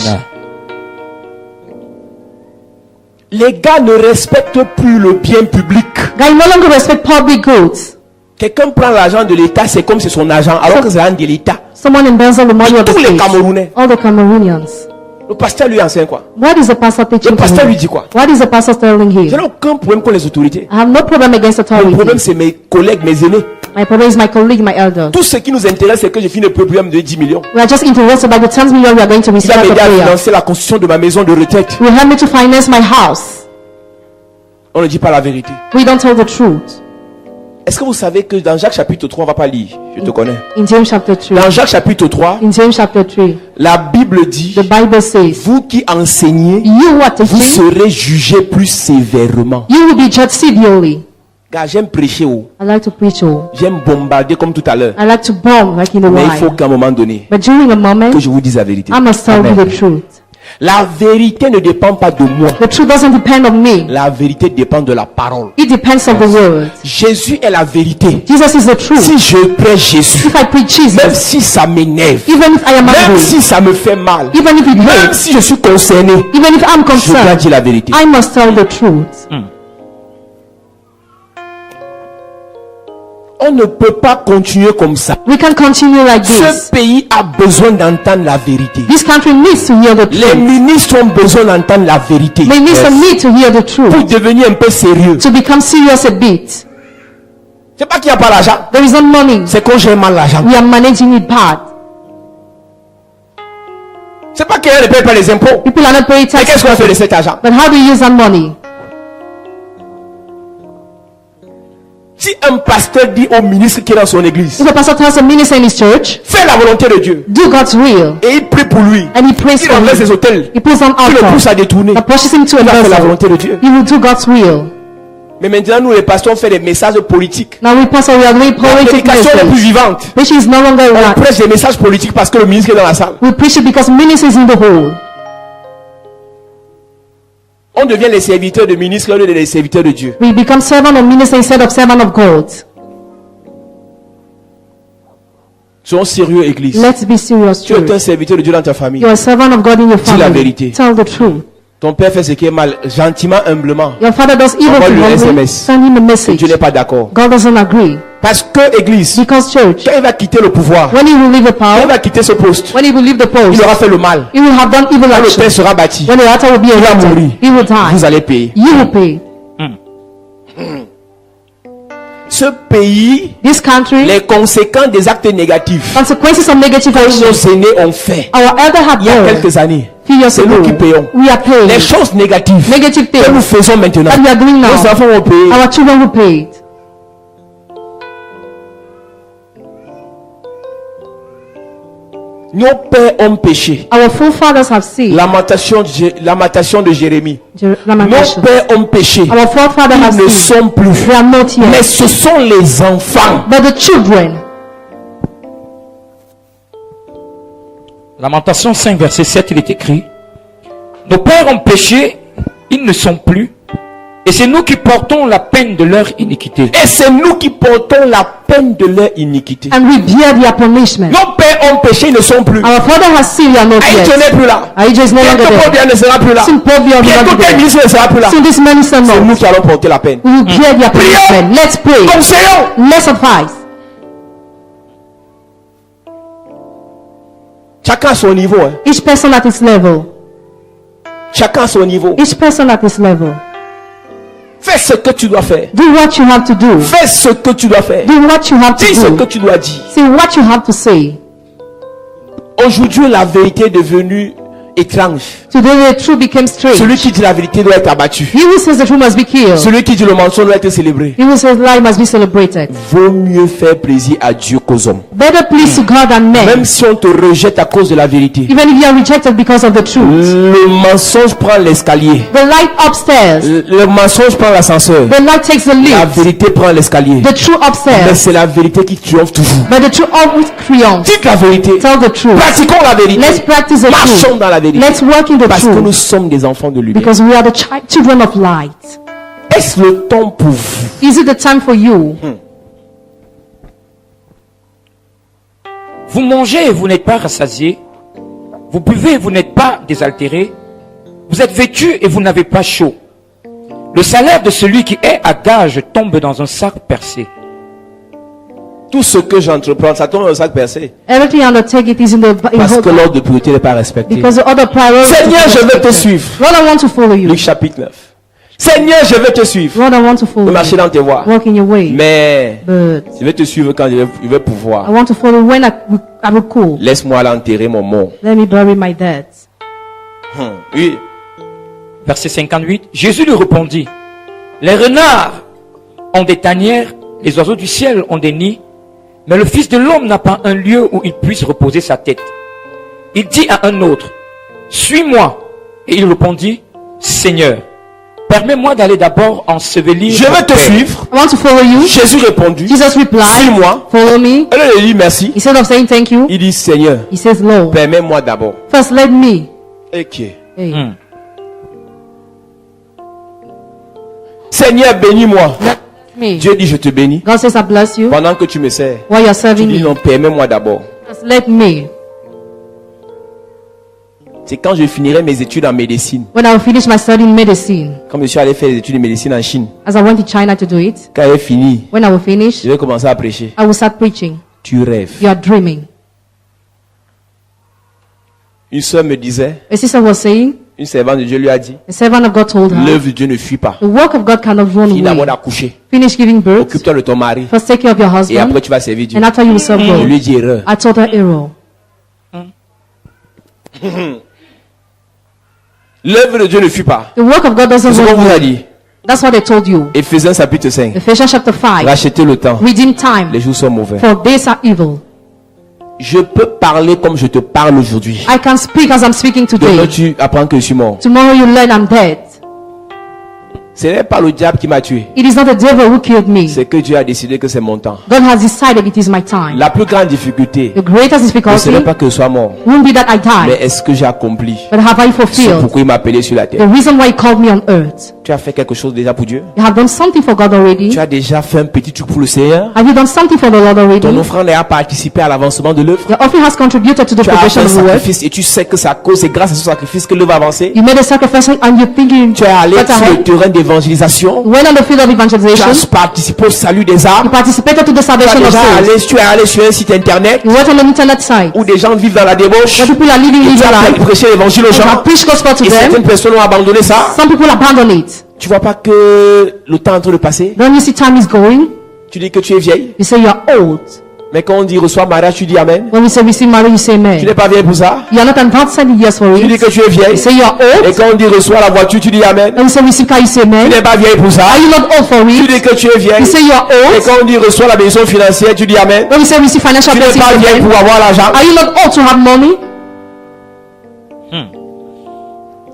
Les gars ne respectent plus le bien public. God no longer respect public goods. Quelqu'un prend l'argent de l'État, c'est comme c'est son argent, alors que c'est l'argent de l'État. Someone embezzle the money of the Tous les state. Camerounais. All the Cameroonians. Le pasteur lui enseigne quoi? What is the pastor teaching? Le pasteur to lui him? dit quoi? What is the pastor telling Je here? n'ai aucun problème contre les autorités. I have no problem against Le problème, authority. c'est mes collègues, mes aînés. My problem is my colleague, my elder. Tout ce qui nous intéresse, c'est que je finis le programme de 10 millions. We are just interested by the 10 million we are going to Il receive va at the m'aider à prayer. financer la construction de ma maison de retraite. Will help me to finance my house. On ne dit pas la vérité. We don't tell the truth. Est-ce que vous savez que dans Jacques chapitre 3, on ne va pas lire, je te connais. In James chapter 3. Dans Jacques chapitre 3, In James chapter 3. la Bible dit, The Bible says, vous qui enseignez, you what vous teaching, serez jugés plus sévèrement. you will be judged severely. Car j'aime prêcher, I like to preach all. j'aime bombarder comme tout à l'heure. I like to bomb like in the Mais il faut wine. qu'à un moment donné, But during a moment, que je vous dise la vérité. I must tell you Amen. the truth. La vérité ne dépend pas de moi. The truth doesn't depend on me. La vérité dépend de la parole. It depends on the word. Jésus est la vérité. Jesus is the truth. Si je prêche Jésus, If I preach même Jesus, si ça m'énerve, even if I am même angry, si ça me fait mal, even if it même hurts, si je suis concerné, even if I'm je dois concerned, dire la vérité. I must tell the truth. On ne peut pas continuer comme ça. We can continue like Ce this. pays a besoin d'entendre la vérité. This country needs to hear the Les truth. ministres ont besoin d'entendre la vérité. Ministers need to hear the Pour truth. devenir un peu sérieux. To become serious a bit. C'est pas qu'il n'y a pas l'argent. There is no money. C'est qu'on gère mal l'argent. We are managing it bad. C'est pas qu'il ne paye pas les impôts. People are not paying Mais qu'est-ce taxes. qu'on fait de cet argent? But how do you use that money? Si un pasteur dit au ministre qui est dans son église, If a pastor tells a minister in his church, fais la volonté de Dieu, do God's will, et il prie pour lui, and he prays il for enlève ses him, hôtels, he puts on il le pousse à altar, détourner, that pushes him to a il a fait la vessel, volonté de Dieu. he will do God's will. Mais maintenant, nous les pasteurs, on fait des messages politiques. Now we pastor, we are doing La politic prédication n'est plus message, vivante. which is no longer On right. prêche des messages politiques parce que le ministre est dans la salle. We preach it because minister is in the hall. On devient les serviteurs de ministres au lieu des serviteurs de Dieu. We become servant of minister instead of servant of God. Soyons sérieux, église. Let's be serious, Tu es un church. serviteur de Dieu dans ta famille. You're a servant of God in your Dis la family. vérité. Tell the truth. Ton père fait ce qui est mal, gentiment, humblement. Your father does evil to Envoie-lui un humbly, SMS. send him a Et message. Dieu n'est pas d'accord. God doesn't agree. Parce que, église, Because church, quand il va quitter le pouvoir, when he will leave the quand il power, va quitter ce poste, when he will leave the il post, aura fait le mal. he will have done evil Quand le action. terre sera bâti, When the altar will be va erected, mourir. he will die. Vous allez payer. You will pay. Ce pays, This country, les conséquences des actes négatifs consequences of negative que actions nos aînés ont fait our elder had il y a done quelques années, few years c'est nous ago. qui payons. We are paying. Les choses négatives Negative que nous things faisons maintenant, that we are doing now. nos enfants vont payer. Our children will pay it. Nos pères ont péché. Our forefathers have sinned. Lamentation de Jérémie. Nos Lamentation. pères ont péché. Our forefathers have Ils ne sinned. sont plus. They are not Mais here. ce sont les enfants. But the children. Lamentation 5, verset 7, il est écrit: nos pères ont péché, ils ne sont plus, et c'est nous qui portons la peine de leur iniquité. Et c'est nous qui portons la peine de leur iniquité. And we bear their punishment. Nos pères ont péché, ils ne sont plus. Our father has sinned, we are not Aïe, tu yet. n'es plus là. Aïe is no longer Bientôt, Paul there. ne sera plus là. Soon Paul Biya will Bientôt, not be tel there. ministre ne sera plus là. Soon this minister C'est nous knows. qui allons porter la peine. We will bear their punishment. Let's pray. Conseillons. Let's advise. Chacun à son niveau. Hein. Each person at his level. Chacun à son niveau. Each person at his level. Fais ce que tu dois faire. Do what you have to do. Fais ce que tu dois faire. Do what you have Dis ce to que do. tu dois dire. Say what you have to say. Aujourd'hui, la vérité est devenue étrange. Today the truth became strange. Celui qui dit la vérité doit être abattu. He who says the truth must be killed. Celui qui dit le mensonge doit être célébré. He who says lie must be celebrated. Vaut mieux faire plaisir à Dieu qu'aux hommes. Better please to God than men. Même si on te rejette à cause de la vérité. Even if you are rejected because of the truth. Le mensonge prend l'escalier. The light upstairs. Le mensonge prend l'ascenseur. The light takes the La lift. vérité prend l'escalier. The truth Mais upstairs. c'est la vérité qui triomphe toujours. But the truth always triumphs. Dites la vérité. Tell the truth. Pratiquons la vérité. Let's practice the Marchons truth. dans la vérité. Let's work in the Parce que nous truth. sommes des enfants de lumière. Because we are the children of light. Est-ce le temps pour vous? Is it the time for you? Vous mangez et vous n'êtes pas rassasiés. Vous buvez et vous n'êtes pas désaltérés. Vous êtes vêtus et vous n'avez pas chaud. Le salaire de celui qui est à gage tombe dans un sac percé. Tout ce que j'entreprends, ça tombe dans un sac percé. Everything I undertake, it is in the Parce que in l'ordre de priorité n'est pas respecté. because the other priority. Seigneur, je vais te suivre. Lord, I want to follow you. Luc chapitre 9. Seigneur, je vais te suivre. Lord, I want to Je follow vais you. marcher dans tes voies. Walk in your way. Mais But je vais te suivre quand je vais pouvoir. I want to follow when I will call. Laisse-moi aller enterrer mon mort. Let me bury my dead. Oui. Verset 58. Jésus lui répondit, les renards ont des tanières, les oiseaux du ciel ont des nids, mais le Fils de l'homme n'a pas un lieu où il puisse reposer sa tête. Il dit à un autre, suis-moi. Et il répondit, Seigneur, permets-moi d'aller d'abord ensevelir. Je mon vais te père. suivre. I want to follow you. Jésus répondit. Jesus replied, Suis-moi. follow me. Elle lui dit merci. Instead of saying thank you, Il dit Seigneur, he says, Lord, permets-moi d'abord. first let me. Ok. Hey, Seigneur, bénis-moi. me. Dieu dit je te bénis. God says, I bless you Pendant que tu me sers. while you're Tu serving dis me. non, permets-moi d'abord. First let me. C'est quand je finirai mes études en médecine. When I will finish my study in medicine, Comme je suis allé faire les études de médecine en Chine. as I went to China to do it, Quand j'ai fini, when I will finish, je vais commencer à prêcher. I will start preaching. Tu rêves. You are dreaming. Une soeur me disait, A sister was saying, une servante de Dieu lui a dit, the servant of God told her, l'œuvre de Dieu ne fuit pas. the work of God cannot run Finis d'abord away. d'accoucher. Finish giving birth. Occupe-toi de ton mari. First take care of your Et husband. après tu vas servir Dieu. And after you will serve Je God. lui ai dit erreur. I told her error. L'œuvre de Dieu ne fuit pas. The work of God doesn't C'est ce qu'on run vous a away. dit. That's what they told you. Éphésiens chapitre 5. Ephesians chapter 5. Rachetez le temps. Redeem time. Les jours sont mauvais. For days are evil. Je peux parler comme je te parle aujourd'hui. I can speak as I'm speaking Demain today. tu apprends que je suis mort. Tomorrow you learn I'm dead. Ce n'est pas le diable qui m'a tué. It is not the devil who killed me. C'est que Dieu a décidé que c'est mon temps. God has decided it is my time. La plus grande difficulté, The greatest ce difficulty n'est pas que je sois mort, won't be that I mais die, est-ce que j'ai accompli but have I ce fulfilled pourquoi il m'a appelé sur la the terre. reason why he called me on earth? Tu as fait quelque chose déjà pour Dieu? You have done something for God already. Tu as déjà fait un petit truc pour le Seigneur? Have you done something for the Lord Ton already? offrande a participé à l'avancement de l'œuvre? Your offering has contributed to the Tu as fait progression un of the work. sacrifice et tu sais que c'est à cause, c'est grâce à ce sacrifice que l'œuvre va avancer? You made a sacrifice and you're thinking Tu es allé but sur le ahead. terrain d'évangélisation? You went on the field of Tu evangelization. as participé au salut des You âmes? participated to the Tu salvation of souls. es allé sur un site internet You went on an internet site où des gens vivent dans la débauche? where people are living Tu illegal as life. prêché l'évangile aux You gens? have preached gospel to Et them. certaines personnes ont abandonné ça. Some people abandon it. Tu vois pas que le temps est en train de passer? Then you see time is going. Tu dis que tu es vieille. You say you're old. Mais quand on dit reçois mariage, tu dis amen. When we say receive marriage, you say Tu amen. n'es pas vieille pour ça. You are not advanced any years for Tu dis it. que tu es vieille. You say you're Et old. quand on dit reçois la voiture, tu dis amen. When we say receive car, you say Tu amen. n'es pas vieille pour ça. Are you not old for Tu it? dis que tu es vieille. You say you're Et old. quand on dit reçois la bénédiction financière, tu dis amen. When we say receive financial Tu n'es blessing pas from vieille them, pour avoir l'argent. are you not old to have money?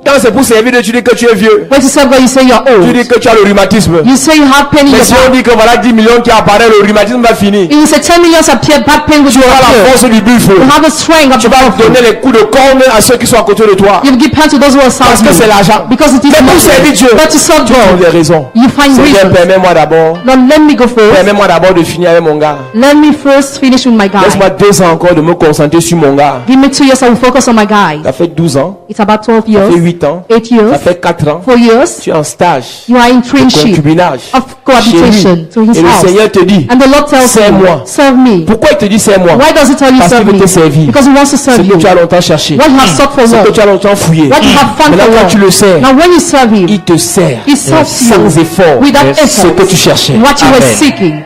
Quand c'est pour servir Dieu, tu dis que tu es vieux. When to serve God, you say you're Tu old. dis que tu as le rhumatisme. You say you have pain in Mais your si on back. dit que voilà 10 millions qui apparaissent, le rhumatisme va finir. If you say 10 million appear, back pain will Tu be auras la appear. force du buffle. You have the strength of Tu the vas powerful. donner les coups de corne à ceux qui sont à côté de toi. You give hand to those who are Parce que c'est serving you. l'argent. Because it is Mais pour servir Dieu, money. But to serve tu trouves des God, raisons. you find Seigneur, reasons. permets-moi d'abord. Now let me go first. Permets-moi d'abord de finir avec mon gars. Let me first finish with my guy. Laisse-moi 2 ans encore de me concentrer sur mon gars. Give me 2 years, I will focus on my guy. Ça fait 12 ans. It's about 12 Ça fait years, 8 ans. 8 Ça years, fait 4 ans. 4 years. Tu es en stage. You are in De friendship concubinage. of cohabitation Chez to lui. his Et le house. Seigneur te dit, And the Lord tells Serve-moi. you, serve me. pourquoi il te dit c'est moi? Why does he tell you Parce serve qu'il veut me? te servir. Because he wants to Ce serve que you. tu as longtemps cherché. What you have sought for Ce que long. tu as longtemps fouillé. What you have found Maintenant for quand tu le long. sers, Now when you serve him, il te sert he serves sans you effort without ce que tu effort. cherchais. What you were Amen. seeking.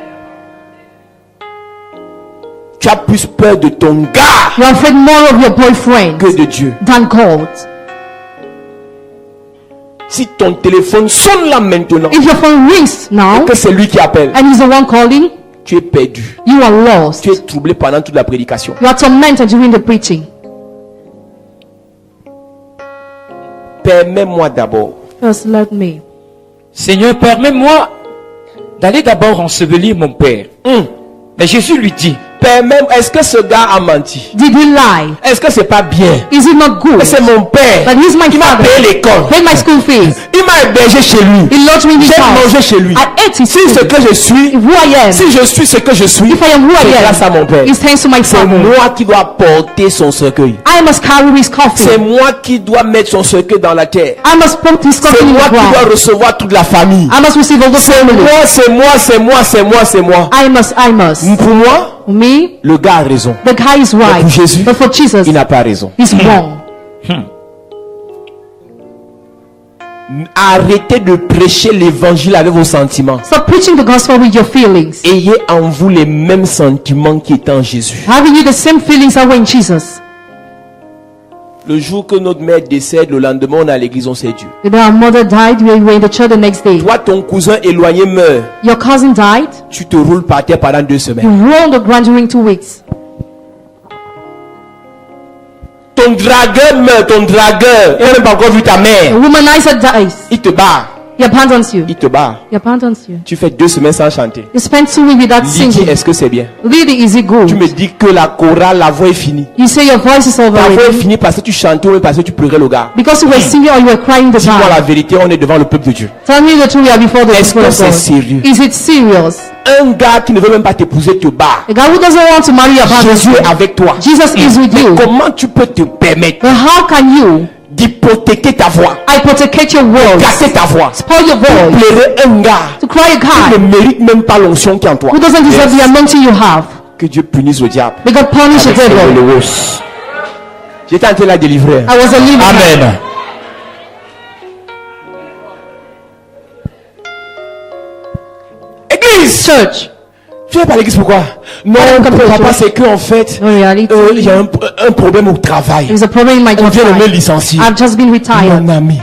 Tu as plus peur de ton gars You are afraid more of your boyfriend que de Dieu. than God. Si ton téléphone sonne là maintenant, If your phone rings now, que c'est lui qui appelle, and he's the one calling, tu es perdu. you are lost. Tu es troublé pendant toute la prédication. You are tormented during the preaching. Permets-moi d'abord. First, let me. Seigneur, permets-moi d'aller d'abord ensevelir mon père. Mais Jésus lui dit, Est-ce que ce gars a menti? Did he lie? Est-ce que c'est pas bien? Is it not good? C'est mon père. But he's my Il m'a father. payé l'école. Paid my school fees. Il m'a hébergé chez lui. He lodged me in his J'ai mangé house. chez lui. I ate his Si ce food. que je suis, Who I am. si je suis ce que je suis, If I am who c'est I grâce à mon père. am, it's thanks to my C'est father. moi qui dois porter son cercueil. I must carry his C'est coffin. moi qui dois mettre son cercueil dans la terre. I must put his C'est coffin in moi the qui dois ground. recevoir toute la famille. I must receive all the C'est family. moi, c'est moi, c'est moi, c'est moi, c'est moi. I must. Pour moi, Me, le gars a raison. the guy is right. pour Jésus, But for Jesus, Il n'a pas raison. he's wrong. Arrêtez de prêcher l'évangile avec vos sentiments. Stop preaching the gospel with your feelings. Ayez en vous les mêmes sentiments qui étaient en Jésus. Having you the same feelings that were in Jesus. Le jour que notre mère décède, le lendemain on est à l'église, on sait Dieu. The day our mother died, we were in the church the next day. Toi, ton cousin éloigné meurt. Your cousin died. Tu te roules par terre pendant 2 You semaines. roll on the ground during 2 weeks. Ton dragueur meurt, ton dragueur. Il n'a même pas encore vu ta The mère. womanizer dies. Il te bat. He abandons you. Il te bat. He abandons you. Tu fais 2 semaines sans chanter. You spend 2 weeks without Lydie, singing. est-ce que c'est bien? Really, is it Tu good? me dis que la chorale, la voix est finie. You say your voice is Ta voix est overrated finie parce que tu chantais ou parce que tu pleurais le gars. because you were singing or you were crying the Dis-moi la time. vérité, on est devant le peuple de Dieu. Tell me the truth, we are before the Est-ce people que of c'est God. sérieux? Is it serious? Un gars qui ne veut même pas t'épouser te bat. A guy who doesn't want to marry you abandons Jésus you. est avec toi. Jesus is with you. Comment tu peux te permettre But how can you d'hypothéquer ta voix, hypothecate your words, casser ta voix, spoil your voice, pleurer un gars to cry a qui ne guy mérite même pas l'onction qui est en toi? who doesn't deserve the anointing you have? Que Dieu punisse le diable. May God punish the Avec ses devil. Holy-Ghost. J'étais en train de la délivrer. I was a living Amen. Église. church. Tu viens pas à l'église pourquoi? Non, Come to papa, church. c'est que en fait, No reality. il y a un problème au travail. There's a problem in my On job. vient de me site. licencier. I've just been retired. Mon ami,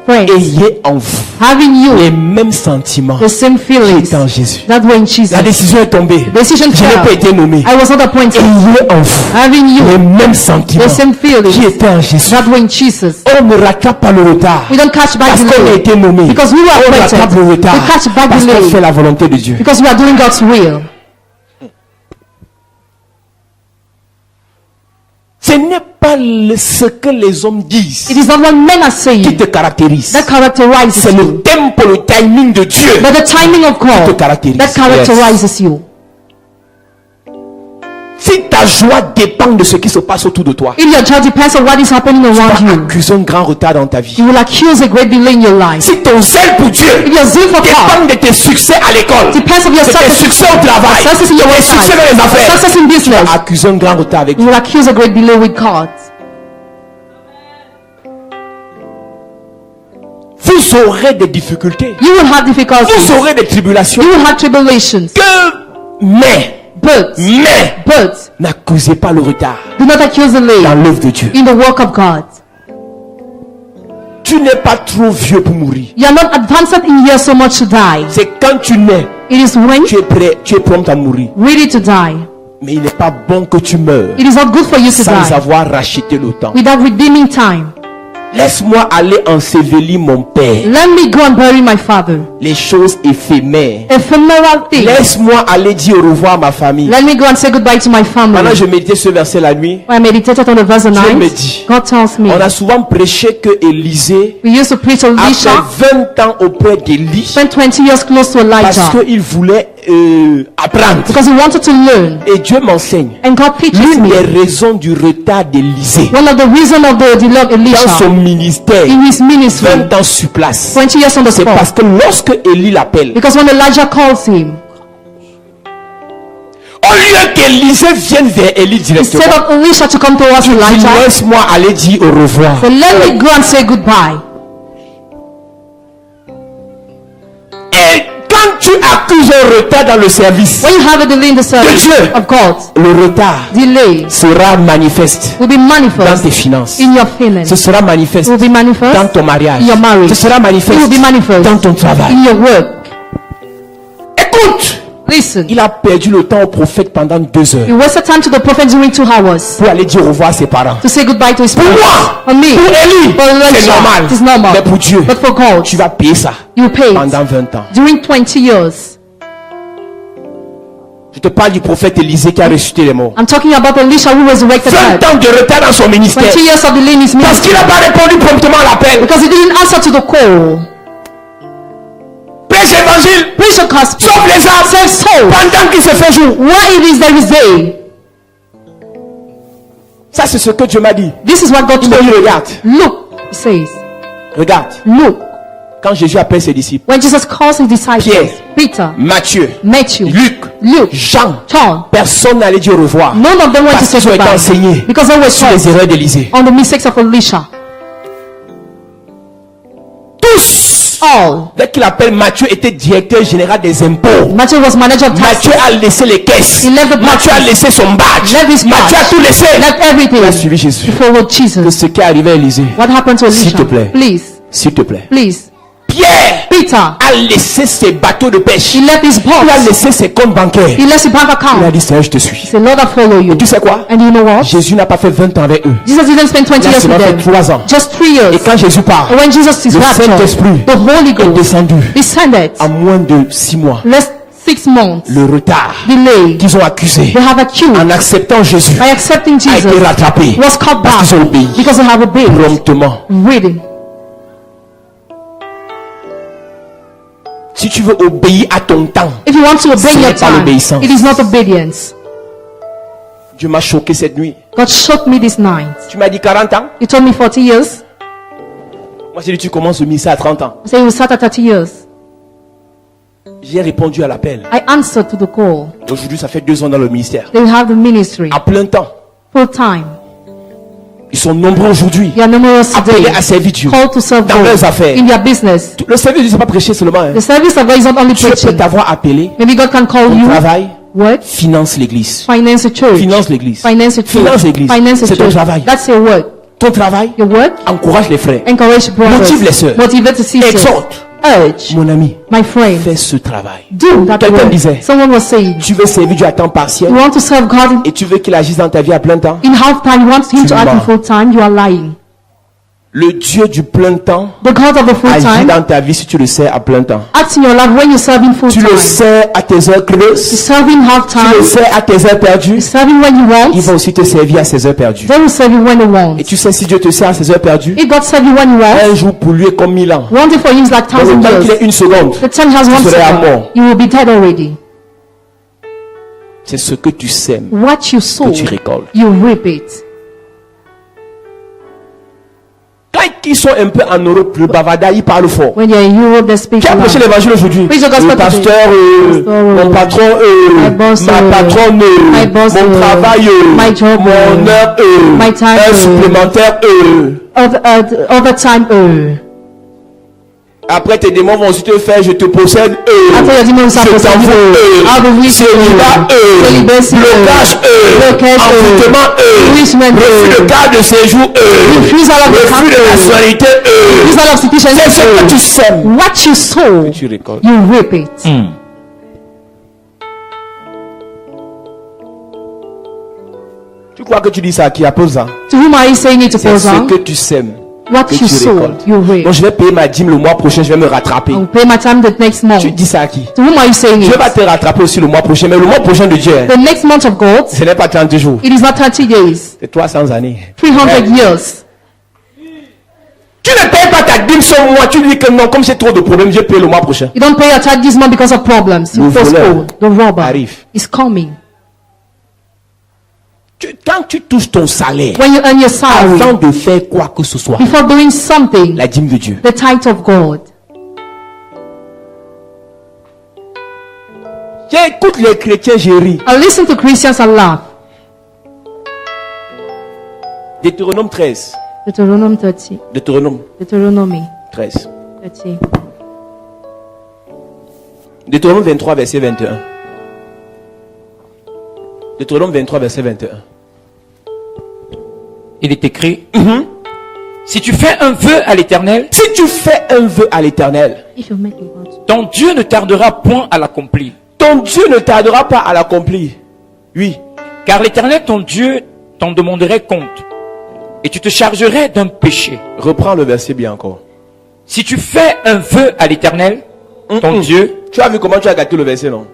Friends, ayez en vous having les you mêmes sentiments the same qui feelings étaient en Jésus. that were in Jesus. La décision est tombée. Decision Je n'ai fell. pas été nommé. I was not appointed. Ayez en vous Having les you mêmes sentiments the same qui feelings étaient en Jésus. that were in Jesus. On ne rattrape pas le retard We don't catch back parce qu'on a delay été nommé. because we were On rattrape appointed. le We retard catch back parce qu'on fait delay la volonté de Dieu. because we are doing God's will. Ce n'est pas ce que les hommes disent It is not what men are qui saying te caractérise. that characterizes C'est you, le tempo, le timing de Dieu. but the timing of te God caractérise. that characterizes you. Si ta joie dépend de ce qui se passe autour de toi, If your joy depends on what is happening tu around vas you, accuser un grand retard dans ta vie. you will accuse a great delay in your life. Si ton zèle pour Dieu If your zeal for God dépend de tes succès à l'école, depends on your de tes succès au travail, success in your de tes succès dans les work, affaires, success in tu business, vas accuser un grand retard avec you Dieu. will accuse a great delay with God. Vous aurez des difficultés. You will have difficulties. Vous aurez des tribulations. You will have tribulations. Mais But n'accusez pas le retard do not accuse the dans delay l'œuvre de Dieu. in the work of God. Tu n'es pas trop vieux pour mourir. You are not advanced in years so much to die. C'est quand tu nais, It is when tu es prêt, tu es prompt à mourir. ready to die. Mais il n'est pas bon que tu meurs It is not good for you to sans die avoir racheté le temps. without redeeming time. Laisse-moi aller ensevelir mon père. Let me go and bury my father. Les choses éphémères. Ephemeral things. Laisse-moi aller dire au revoir à ma famille. Let me go and say goodbye to my Pendant family. que je méditais ce verset la nuit, When I meditated on the verse at Dieu me night, dit, God tells me, on a souvent prêché que Élisée, we used to preach après Elisha, 20 ans auprès d'Élie, spent 20 years close to parce Elijah qu'il voulait apprendre. because he wanted to learn. Et Dieu m'enseigne. And God teaches L'une me. des raisons du retard d'Élisée One of the reasons of the delay of dans Elisha son ministère, in his ministry, 20 ans sur place, 20 years on the c'est parce spot, que lorsque Élie l'appelle, because when Elijah calls him, au lieu qu'Élisée vienne vers Élie directement, instead of Elisha to come towards il dit, Elijah, laisse-moi aller dire au revoir. but let me go and say goodbye. Et quand tu toujours retard dans le service When you have a delay in the service Dieu. of God, le retard delay sera manifeste will be dans manifest tes finances. in your feelings. Ce sera manifeste It will be manifest dans ton mariage. in your marriage. Ce sera It manifeste will be manifest dans ton travail. in your work. Écoute, Listen. il a perdu le temps au prophète pendant 2 heures He wasted time to the prophet during 2 hours pour aller dire au revoir à ses parents. to say goodbye to his Pour parents. moi, For me, pour Élie, for c'est Elisha, normal. it is normal. Mais pour Dieu, But for God, tu vas payer ça you pay it pendant 20 ans. during 20 years. Je te parle du prophète Élisée qui a ressuscité les morts. I'm talking about Elisha who resurrected 20 dead. ans de retard dans son ministère. 20 years of delay in his Parce ministry qu'il n'a pas répondu promptement à l'appel. because he didn't answer to the call. Prêche l'évangile. Preach the gospel. Sauve les âmes. Save souls. Pendant qu'il se fait jour. Why it is there is day. Ça, c'est ce que Dieu m'a dit. This is what God Il told me dit, me. regarde. Look, he says. Regarde. Look. Quand Jésus appelle ses disciples. When Jesus calls his disciples, Pierre. Peter, Matthieu. Matthew, Luc. Luke, Jean. John, Personne n'allait dire au revoir. none of them went to Parce say qu'ils ont été goodbye enseignés because they were sur les taught erreurs d'Élisée. on the mistakes of Elisha. Tous. All. Dès qu'il appelle Matthieu était directeur général des impôts. Matthew was manager of taxes. Matthieu a laissé les caisses. He left the Matthieu a boxes. laissé son badge. Left his Matthieu a badge. tout laissé. Left Il a everything suivi Jésus. to follow Que Jesus. ce qui est arrivé à Élisée. What happened to S'il Elisha? te plaît. Please, S'il te plaît. please. Pierre Peter, a laissé ses bateaux de pêche. he left his Il a boat. laissé ses comptes bancaires. He left his bank Il a account. dit, Seigneur, je te He suis. said, Lord, I follow you. Et tu sais quoi? And you know what? Jésus n'a pas fait 20 ans avec eux. Jesus didn't spend 20 Il a years seulement with fait them. 3 ans. Just 3 Et years. quand Jésus part, And when Jesus is le raptured, Saint-Esprit the Holy est Ghost descendu descended. en moins de 6 mois. Less 6 months. Le retard Delay. qu'ils ont accusé They have accused en acceptant Jésus by accepting a été Jesus rattrapé was cut parce back qu'ils ont obéi because they have obeyed. promptement. Reading. Si tu veux obéir à ton temps, If you want to obey Ce your n'est pas time, l'obéissance. it is not obedience. Dieu m'a choqué cette nuit. God shocked me this night. Tu m'as dit 40 ans. He told me 40 years. Moi, j'ai dit tu commences le ministère à 30 ans. I said, you will start at 30 years. J'ai répondu à l'appel. I answered to the call. Aujourd'hui, ça fait 2 ans dans le ministère. They have the ministry À plein temps. full time. Ils sont nombreux aujourd'hui. They are numerous Appelés today. à servir Dieu. Called to serve Dans God leurs affaires. in their business. Le service de Dieu, c'est pas prêcher seulement. Hein. The service of God is not only Dieu peut preaching. t'avoir appelé. Maybe God can call Ton you. travail What? finance l'église. Finance a church. Finance l'église. Finance a church. Finance l'église. Finance a C'est ton church. travail. That's your work. Ton travail Your work. encourage les frères. Encourage brothers. Motive les sœurs. Motivate the sisters. Exhorte. Urge. Mon ami, My friend. fais ce travail. Do that Quelqu'un work. disait, Someone was saying, tu veux servir Dieu à temps partiel you want to serve God et tu veux qu'il agisse dans ta vie à plein temps. in half time, you want him to act in mens. full time, you are lying. Le Dieu du plein temps The God of the full agit time dans ta vie si tu le sers à plein temps. acts in your life when you serve in full Tu time. le sers à tes heures You creuses. serve in half Tu le time. sers à tes heures You perdues. serve in when you Il va want. aussi te servir à ses heures perdues. They will serve you when you want. Et tu sais, si Dieu te sert à ses heures perdues, If God serve you when you un want, jour pour lui est comme 1000 ans. one day for him is like Dans le 1,000 temps qu'il years. est une seconde, The time has one serais à second. mort. You will be dead already. c'est ce que tu sèmes What you sow, que tu récoltes. you reap it. Quand ils sont un peu en Europe, le bavada, ils parlent fort. When you're in Europe, they speak Qui a prêché loud. l'évangile aujourd'hui? Preach the gospel Le pasteur, Pastor, mon patron, my boss, ma patronne, my boss, mon travail, my job, mon heure, my time, un supplémentaire. Overtime, Après tes démons vont aussi te faire, je te possède. After your demons are Je possessed, t'envoie. I'll be with you. Célibat, Celibacy, blocage, blockage, envoûtement, Enrichment, refus de carte de séjour, refusal of the refus de capital, nationalité. refusal of C'est ce que citizenship. tu sèmes. What you sow, Tu récoltes. you reap it. Tu crois que tu dis ça à qui? À Paul ça? To whom are you saying it to C'est ce Paul? que tu sèmes. What que you tu sow, récoltes. you reap. Donc je vais payer ma dîme le mois prochain, je vais me rattraper. I will pay my time the next month. Tu dis ça à qui? To whom are you saying Dieu va it? te rattraper aussi le mois prochain, mais le mois prochain de Dieu, hein, The next month of God, ce n'est pas 30 jours, it is not 30 days, c'est 300 années. 300 years. Tu ne payes pas ta dîme ce mois, tu dis que non, comme j'ai trop de problèmes, je paye le mois prochain. You don't pay your tithe this month because of problems. You Le voleur postpone. The robber arrive. is coming. Quand tu touches ton salaire, When you earn your avant salary, de faire quoi que ce soit, before doing something, la dîme de Dieu. the tithe of God. J'écoute les chrétiens, j'ai ri. I listen to Christians and laugh. Deutéronome 13. Deuteronomy 30. Deutéronome Deuteronomy 13. 30. Deutéronome 23, verset 21. Deutéronome 23, verset 21. Il est écrit, si tu fais un vœu à l'Éternel, Si tu fais un vœu à l'Éternel, If you make a vow to ton Dieu ne tardera point à l'accomplir. ton Dieu ne tardera pas à l'accomplir. Oui. Car l'Éternel, ton Dieu, t'en demanderait compte. Et tu te chargerais d'un péché. Reprends le verset bien encore. Si tu fais un vœu à l'Éternel, ton Dieu, Tu as vu comment tu as gâté le verset, non?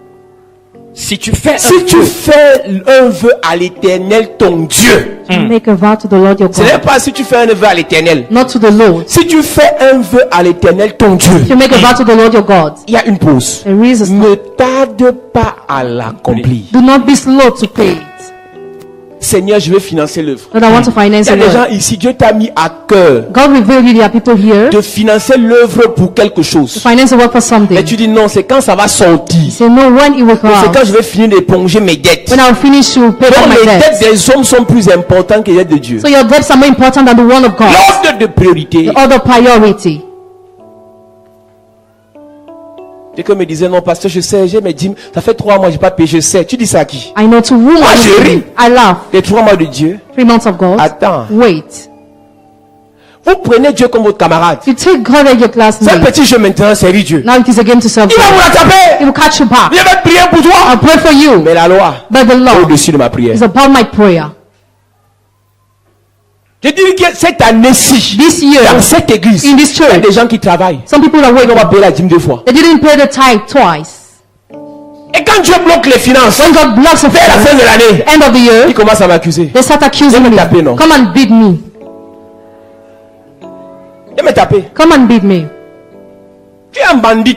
si tu fais Si un tu vœu, fais un vœu à l'Éternel, ton Dieu. make a vow to the Lord your Ce n'est God, pas si tu fais un vœu à l'Éternel. not to the Lord. Si tu fais un vœu à l'Éternel, ton Dieu. If you make a vow to the Lord your God, Il y a une pause. there is a stop. Ne tarde pas à l'accomplir. Do not be slow to pay it. Seigneur, je vais financer l'œuvre. Lord, I want to Il finance y a the des gens work. ici, Dieu t'a mis à cœur God revealed you, there are people here de financer l'œuvre pour quelque to chose. finance the work for something. Mais tu dis non, c'est quand ça va sortir. Say no, when it will come C'est quand out. je vais finir d'éponger mes dettes. When I'll finish to pay all Donc my les dettes debts. des hommes sont plus importantes que les dettes de Dieu. So your debts are more important than the one of God. L'ordre de priorité. The other priority. Quelqu'un me disait non, pasteur, je sais, j'ai mes dîmes. Ça fait 3 mois, j'ai pas payé, je sais. Tu dis ça à qui? I know to whom Moi, I je ris. ris. I laugh. Les 3 mois de Dieu. 3 months of God. Attends. Wait. Vous prenez Dieu comme votre camarade. You take God as your C'est un classmate. petit jeu maintenant, servir Dieu. Now it is again to serve Il va vous God. la taper. He will catch you back. Je vais prier pour toi. I'll pray for you. Mais la loi But the est law au-dessus de ma prière. is about my prayer. Je dis que cette année-ci, This year, dans cette église, in this il y a church, des gens qui travaillent. some people are Ils waiting. vont payer la dîme 2 fois. They didn't pay the tithe twice. Et quand Dieu bloque les finances, When God blocks the vers la fin de l'année, end of the year, il commence à m'accuser. they start accusing Viens me me. taper, non? Come and beat me. Il me taper. Come and beat me. Tu es un bandit,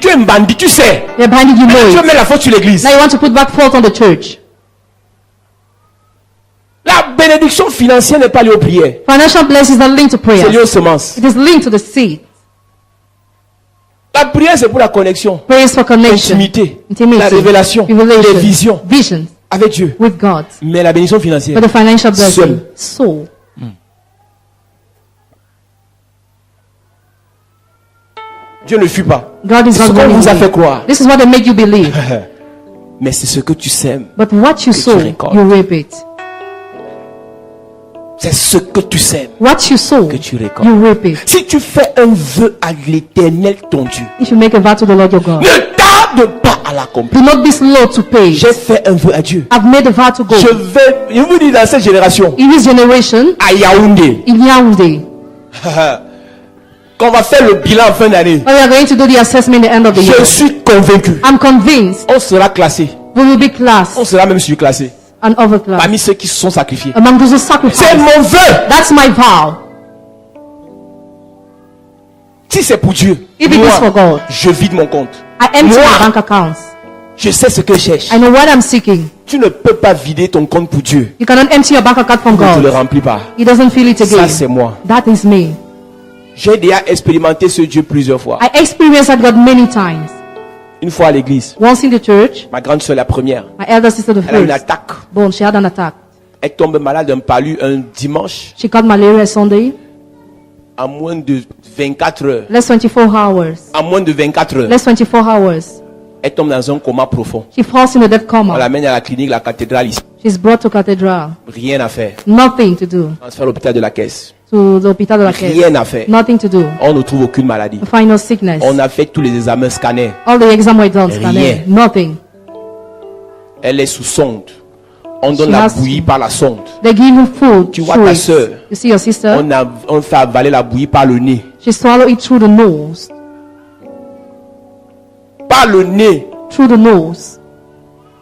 tu sais. They're binding you, Tu know mets it. la faute sur l'église. Now you want to put back fault on the church. La bénédiction financière n'est pas liée aux prières. Financial blessings are linked to C'est lié prayer. aux semences. It is linked to the seed. La prière, c'est pour la connexion, Prayer is for connection, l'intimité, intimacy, la révélation, les revelation, visions visions avec Dieu. with God. Mais la bénédiction financière, But the financial blessing, Seul. soul. Dieu ne fuit pas. God is C'est ce not qu'on running vous a away. fait croire. This is what they make you believe. Mais c'est ce que tu sèmes. But what you sow, récoltes. you reap it. C'est ce que tu sèmes What you sow, que tu récoltes. you reap it. Si tu fais un vœu à l'Éternel, ton Dieu, If you make a vow to the Lord your God, ne tarde pas à l'accomplir. do not be slow to pay. J'ai fait un vœu à Dieu. I've made a vow to go. Je vous dis dans cette génération, In this generation, à Yaoundé, in Yaoundé, qu'on va faire le bilan en fin d'année, we are going to do the assessment at the end of the je year. suis convaincu, I'm convinced on sera classé. we will be On classed sera même surclassé. and overclassed. Parmi ceux qui se sont sacrifiés. Among those who sacrifice. C'est mon vœu. That's my vow. Si c'est pour Dieu, If it is for moi, God, je vide mon compte. I empty Moi. my bank accounts. Je sais ce que je cherche. I know what I'm seeking. Tu ne peux pas vider ton compte pour Dieu. You cannot empty your bank account from Ne te le God. remplis pas. He doesn't feel it Ça, again. c'est moi. That is me. J'ai déjà expérimenté ce Dieu plusieurs fois. I experienced that God many times. Une fois à l'église, Once in the church, ma grande soeur, la première, my elder sister, the elle a une first, attaque. born, she had an attack. Elle tombe malade d'un palu un dimanche She got malaria Sunday. à moins de 24 heures. Less 24 hours. À moins de 24 heures. Less 24 hours. Elle tombe dans un coma profond. She falls in a death On coma. l'amène à la clinique, la cathédrale ici. She's brought to cathedral. Rien à faire. Nothing to do. Transfert à l'hôpital de la caisse. To the hospital de la caisse. Rien à faire. Nothing to do. On ne trouve aucune maladie. Final sickness. On a fait tous les examens scanners. All the exam were done. Rien. Scanner. Nothing. Elle est sous sonde. On donne She la has- bouillie par la sonde. They give you food. Tu vois through ta it. sœur. You see your sister? On fait avaler la bouillie par le nez. She swallowed it through the nose. Par le nez. Through the nose.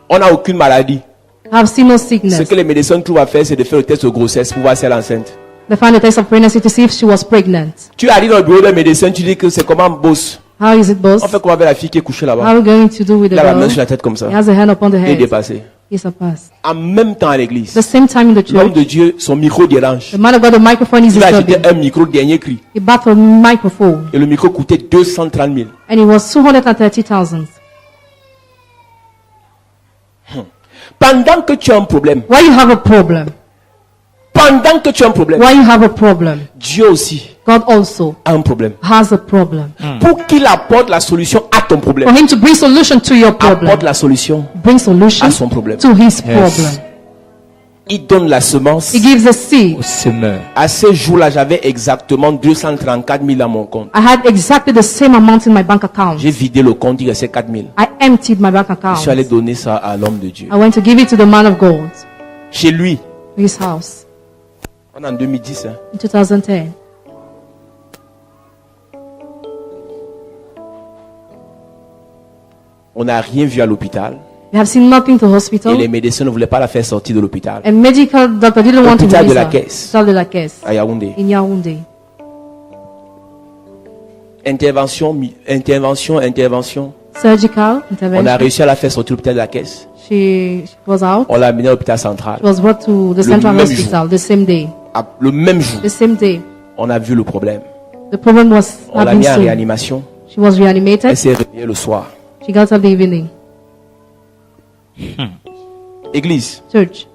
On n'a aucune maladie. Have seen no Ce sickness. que les médecins trouvent à faire, c'est de faire le test de grossesse pour voir si elle est enceinte. They found a test of pregnancy to see if she was pregnant. Tu arrives dans le bureau d'un médecin, tu dis que c'est comment boss. How is it, boss? On fait quoi avec la fille qui est couchée How là-bas? are we going to do with the Il a la main girl? sur la tête comme ça. He has a hand upon the Il est head. dépassé. He surpassed. En même temps à l'église, The same time in the l'homme church, de Dieu, son micro dérange. the man of God, the microphone is Il a acheté disturbing. un micro dernier cri. He bought a microphone, Et le micro coûtait 230 000. and it was 230,000. Pendant que tu as un problème, Why you have a problem? Pendant que tu as un problème, While you have a problem, Dieu aussi God also a un problème. has a problem. Pour qu'il apporte la solution à ton problème, For him to bring solution to your problem, apporte la solution bring solution à son problème. to his problem. Il donne la semence. He gives a seed. Au semeur. À ce jour-là, j'avais exactement 234 000 à mon compte. I had exactly the same amount in my bank account. J'ai vidé le compte, il restait 4 000. I emptied my bank Je account. suis allé donner ça à l'homme de Dieu. I went to give it to the man of God, Chez lui, his house, on est en 2010. Hein. in 2010. On n'a rien vu à l'hôpital. We have seen nothing to Et hospital. les médecins ne voulaient pas la faire sortir de l'hôpital. And medical doctor didn't want to Hôpital de release la her. Caisse. Hospital de la Caisse À Yaoundé. in Yaoundé. Intervention. Surgical On a intervention. réussi à la faire sortir de l'hôpital de la Caisse. She was out. On l'a amenée à l'hôpital central. She was brought to the central même hospital the same day. Le même jour, The same day. on a vu le problème. The problem was On l'a having mis en seen. réanimation. She was Elle reanimated. s'est réveillée le soir. She got up the evening. Église, Church.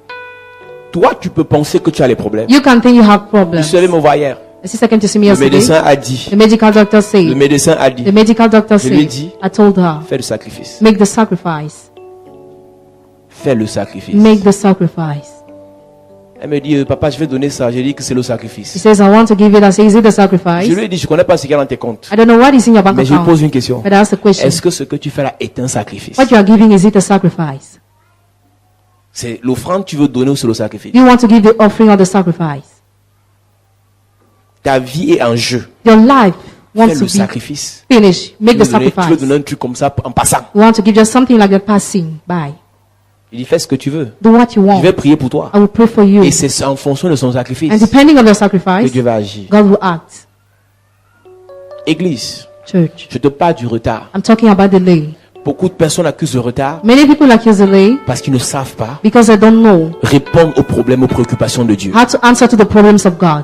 toi tu peux penser que tu as les problèmes. You can think you have Je problems. suis allé me voir hier. A sister came to see me Le yesterday. médecin a dit. The medical doctor Le said. médecin a dit. The medical doctor Je lui ai said. dit. I told her, Fais le sacrifice. make the sacrifice. Fais le sacrifice. Make the sacrifice. Elle me dit, papa, je vais donner ça. J'ai dit que c'est le She sacrifice. says, I want to give it. I say, is it the sacrifice? Je lui ai dit, je connais pas ce qu'il y a dans tes comptes. I don't know what is in your bank Mais je lui pose account. une question. But I ask the question. Est-ce que ce que tu fais là est un sacrifice? What you are giving, is it a sacrifice? C'est l'offrande que tu veux donner ou c'est le sacrifice? You want to give the offering or the sacrifice? Ta vie est en jeu. Your life Fais wants le to be sacrifice. finished. Make the Tu veux sacrifice. donner un truc comme ça en passant. You want to give just something like that passing by. Il dit, fais ce que tu veux. Do what you Je want. vais prier pour toi. I will pray for you. Et c'est en fonction de son sacrifice And depending on your que sacrifice, Dieu va agir. God will act. Église, Church. je te parle du retard. I'm talking about delay. Beaucoup de personnes accusent le retard Many people accuse delay parce qu'ils ne savent pas because they don't know répondre aux problèmes, aux préoccupations de Dieu. how to answer to the problems of God.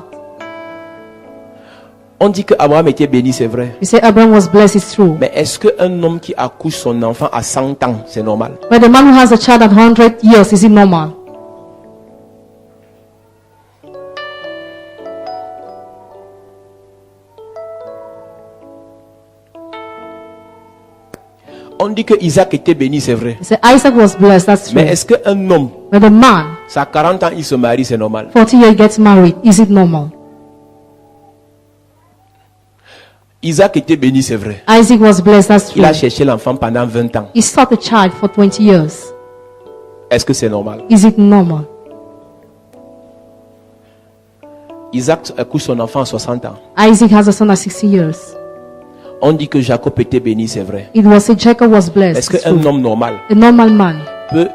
On dit que Abraham était béni, c'est vrai. You say Abraham was blessed, it's true. Mais est-ce qu'un homme qui accouche son enfant à 100 ans, c'est normal? But the man who has a child at 100 years, is it normal? On dit que Isaac était béni, c'est vrai. You say Isaac was blessed, that's true. Mais est-ce qu'un homme, But the man, ça a 40 ans, il se marie, c'est normal? 40 years, gets married, is it normal? Isaac était béni, c'est vrai. Isaac was blessed, that's true. Il a cherché l'enfant pendant 20 ans. He sought a child for 20 years. Est-ce que c'est normal? Is it normal? Isaac accouche son enfant à 60 ans. Isaac has a son at 60 years. On dit que Jacob était béni, c'est vrai. It was said Jacob was blessed. Est-ce it's qu'un true. homme normal A normal man, peut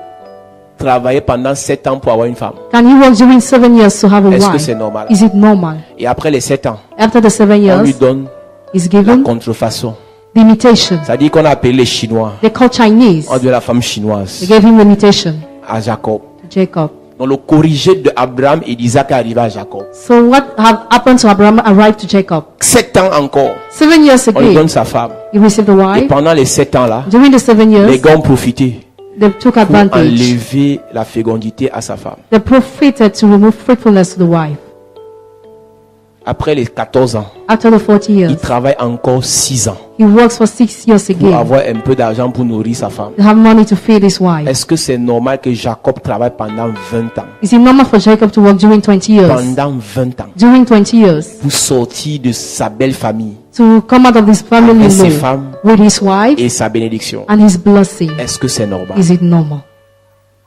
travailler pendant 7 ans pour avoir une femme? can he work during 7 years to have a Est-ce que wife? c'est normal? Is it normal? Et après les 7 ans, After the 7 on lui years, donne is la given contrefaçon. the mutation. C'est-à-dire qu'on a appelé les Chinois. They call Chinese. On dit la femme They chinoise gave him the mutation à Jacob. to Jacob. Donc le corrigé de Abraham et d'Isaac est arrivé à Jacob. So what happened to Abraham arrived to Jacob. 7 ans encore, 7 years on lui donne ago, sa femme. he received a Et wife. pendant les 7 ans-là, During the 7 les years, gars ont profité they took pour advantage. enlever la fécondité à sa femme. They profited to remove faithfulness to the wife. Après les 14 ans, After the 40 il years, travaille encore 6 ans he works for 6 years pour again avoir un peu d'argent pour nourrir sa femme. to have money to feed his wife. Est-ce que c'est normal que Jacob travaille pendant 20 ans? Is it normal for Jacob to work during 20 years? Pendant 20 ans. During 20 years, Pour sortir de sa belle famille to come out of his family avec ses law femmes with his wife et sa bénédiction. and his blessing. Est-ce que c'est normal? Is it normal?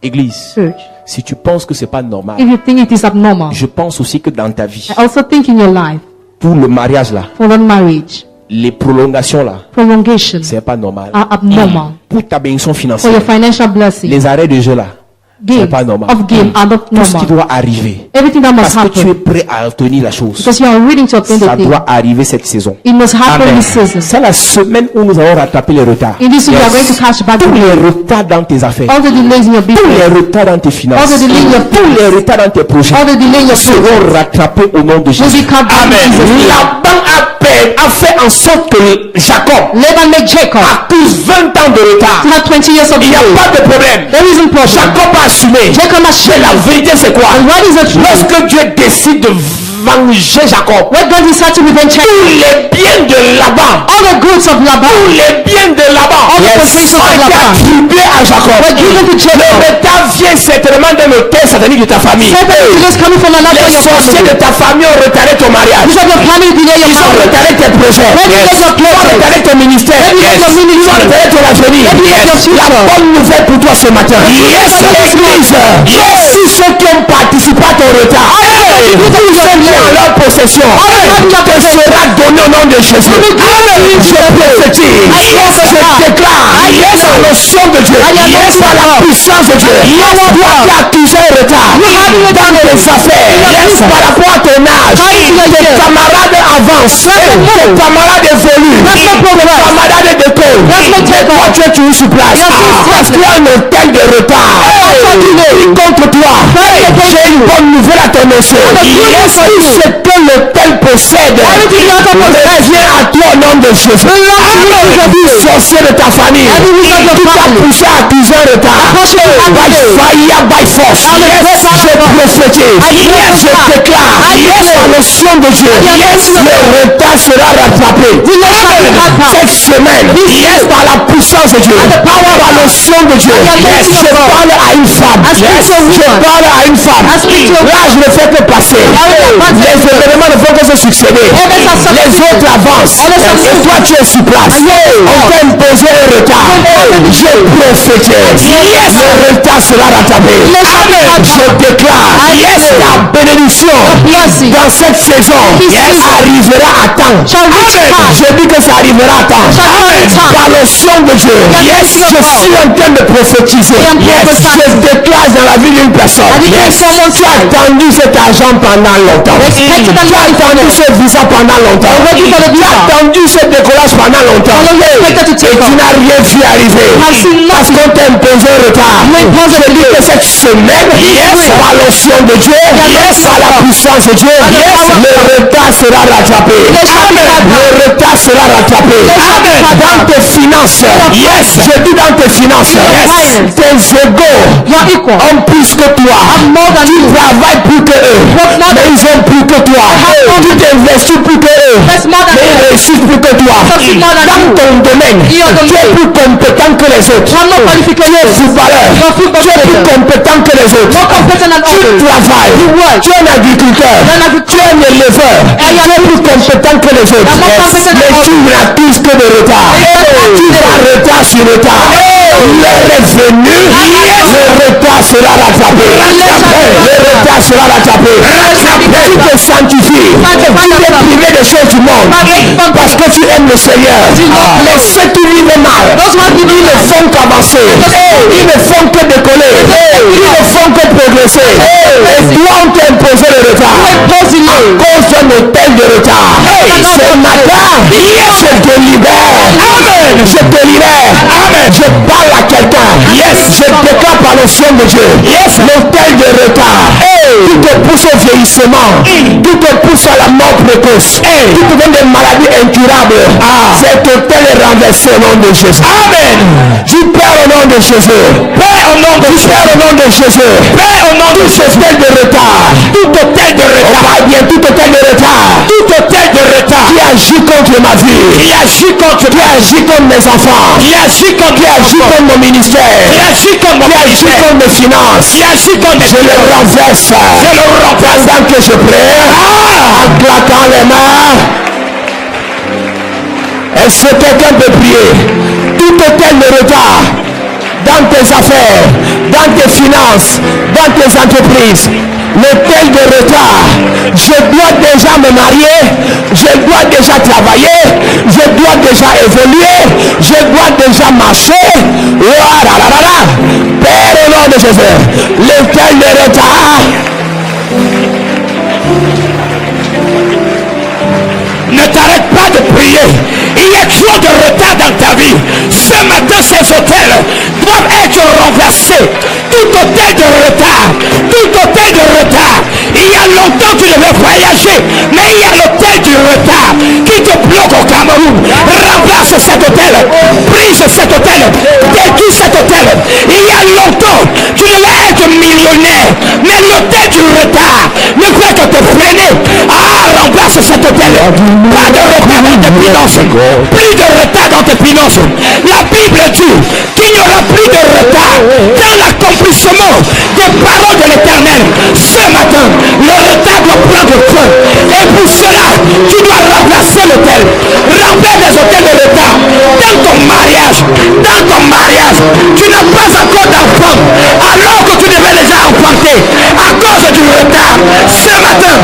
Église, Church, si tu penses que c'est pas normal, if you think it is abnormal, je pense aussi que dans ta vie, I also think in your life, pour le mariage là, for the marriage, les prolongations là, prolongation c'est pas normal. are abnormal. Pour ta bénédiction For financière, your financial blessing, les arrêts de jeu là, c'est gain pas normal. of gain are not Tout ce qui normal. doit arriver, Everything that must parce que tu es happen, prêt à obtenir la chose, because you are willing to obtain ça the thing, doit arriver cette saison. it must happen Amen. this season. C'est la semaine où nous allons rattraper les retards. In this week, we are going to catch back Tous the les retards dans tes affaires, all the delays in your tous les business, retards dans tes finances, all the delay in your tous les retards dans tes projets all the delay in your seront business rattrapés au nom de will Jésus. be cut back in Jesus' name. Laban a fait en sorte que Jacob Laban made Jacob accuse 20 ans de retard. to have 20 years of Il n'y a delay. pas de problème. There isn't problem. Jacob a assumer. Jacob must Mais share. la vérité c'est quoi? And what is the truth? Lorsque Dieu décide de venger Jacob, When God decided to revenge tous Jacob, les biens de Laban, all the goods of tous Laban les biens de Laban All the possessions ont of été Laban attribués à Jacob. were given to Le Jacob. retard vient certainement d'un hôtel satanique de ta famille. Satan is just coming from another Les your sorciers de family. ta famille ont retardé ton mariage. Because your family delay your Ils ont marriage. retardé tes projets. Maybe Yes. there's a Ils ont plan. retardé ton ministère. Maybe there's a ministry. Ils ont retardé ton avenir. Maybe there's your future. La bonne nouvelle pour toi ce matin. Yes. L'église. Tous ceux qui ont participé à ton retard. Tous ceux qui ont leur possession. Te sera donné au nom de Jésus. Je prophétise. Je déclare. La notion de Dieu. Par la puissance de Dieu. Toi qui as accusé un retard. Dans tes affaires. Par rapport à ton âge. Tes camarades avancent. Tes camarades évoluent. Tes camarades décollent. Mais toi tu es toujours sur place. Parce qu'il y a un hôtel de retard. Contre toi. J'ai une bonne nouvelle à t'annoncer. Tout ce que l'hôtel possède revient à toi au nom de Jésus. Sorcier de ta famille qui t'a poussé à accuser un retard. By fire, by force. Je prophétise. Je déclare la notion de Dieu. Le retard sera rattrapé. Cette semaine, par la puissance de Dieu, par la notion de Dieu, je parle à une femme. Je parle à une femme. Là, je ne fais que passer. Les événements ne font que se succéder. Les autres avancent. Et toi, tu es sur place. On t'a imposé un retard. Je prophétise. Le retard sera rattrapé. Je déclare la bénédiction dans cette saison arrivera à temps. Je dis que ça arrivera à temps. Par l'onction de Dieu, je suis en train de prophétiser. Je déclare dans la vie d'une personne. Tu as attendu cet argent pendant longtemps. Tu as attendu ce visa pendant longtemps. Tu as attendu ce décollage pendant longtemps. Et tu n'as rien vu arriver. Parce qu'on t'a imposé un retard. Je dis que cette semaine, par l'onction de Dieu, par la puissance de Dieu, le retard sera rattrapé. Le retard sera rattrapé. Dans tes finances, je dis dans tes finances, tes égaux ont plus que toi. Tu travailles plus que eux, mais ils ont plus que toi. Tu t'investis plus que eux, mais ils réussissent plus que toi. Dans ton domaine, tu es plus compétent que les autres. Tu es footballeur, tu es plus compétent que les autres. Tu travailles, tu es un agriculteur, tu es un éleveur, tu es plus compétent que les autres. Mais tu n'accuses que de retard. Tu vas retard sur retard. L'heure est venue, le retard sera rattrapé. Le retard sera rattrapé. Tu te sanctifies, tu es privé des choses du monde parce que tu aimes le Seigneur. Mais ceux qui vivent mal, ils ne font qu'avancer, ils ne font que décoller, ils ne font que progresser. Et toi on t'a imposé le retard à cause d'un hôtel de retard. Ce matin, je te libère. Je te libère. Je parle à quelqu'un. Je déclare par l'onction de Dieu. L'hôtel de retard qui te pousse au vieillissement, qui te pousse à la mort précoce, qui te donne des maladies incurables. Cet hôtel est renversé au nom de Jésus. Amen. Je prie au nom de Jésus. Prie au nom de Jésus. Au nom de Jésus. Prie au nom de Jésus. Tout hôtel de retard. Tout hôtel de retard. Bien, tout hôtel de retard. Tout hôtel de retard. Qui agit contre ma vie. Qui agit contre mes enfants. Qui agit contre mon ministère. Qui agit contre mes finances. Qui agit contre je le renverse. Je le renverse. Pendant que je prie. En claquant les mains. Est-ce que quelqu'un peut prier? Tout hôtel de retard dans tes affaires, dans tes finances, dans tes entreprises, l'hôtel de retard. Je dois déjà me marier, je dois déjà travailler, je dois déjà évoluer, je dois déjà marcher. Père au nom de Jésus, l'hôtel de retard. Ne t'arrête pas de prier. Il y a trop de retard dans ta vie. Ce matin, ces hôtels doivent être renversés. Tout hôtel de retard. Tout hôtel de retard. Il y a longtemps que tu devais voyager. Mais il y a l'hôtel du retard qui te bloque au Cameroun. Renverse cet hôtel. Brise cet hôtel. Détruis cet hôtel. Il y a longtemps tu devais être finances, plus de retard dans tes finances. La Bible dit qu'il n'y aura plus de retard dans l'accomplissement des paroles de l'Éternel. Ce matin, le retard doit prendre fin. Et pour cela, tu dois remplacer l'autel. Remplacer les hôtels de retard. Dans ton mariage, tu n'as pas encore d'enfant, alors que tu devais déjà enfanter à cause du retard. Ce matin,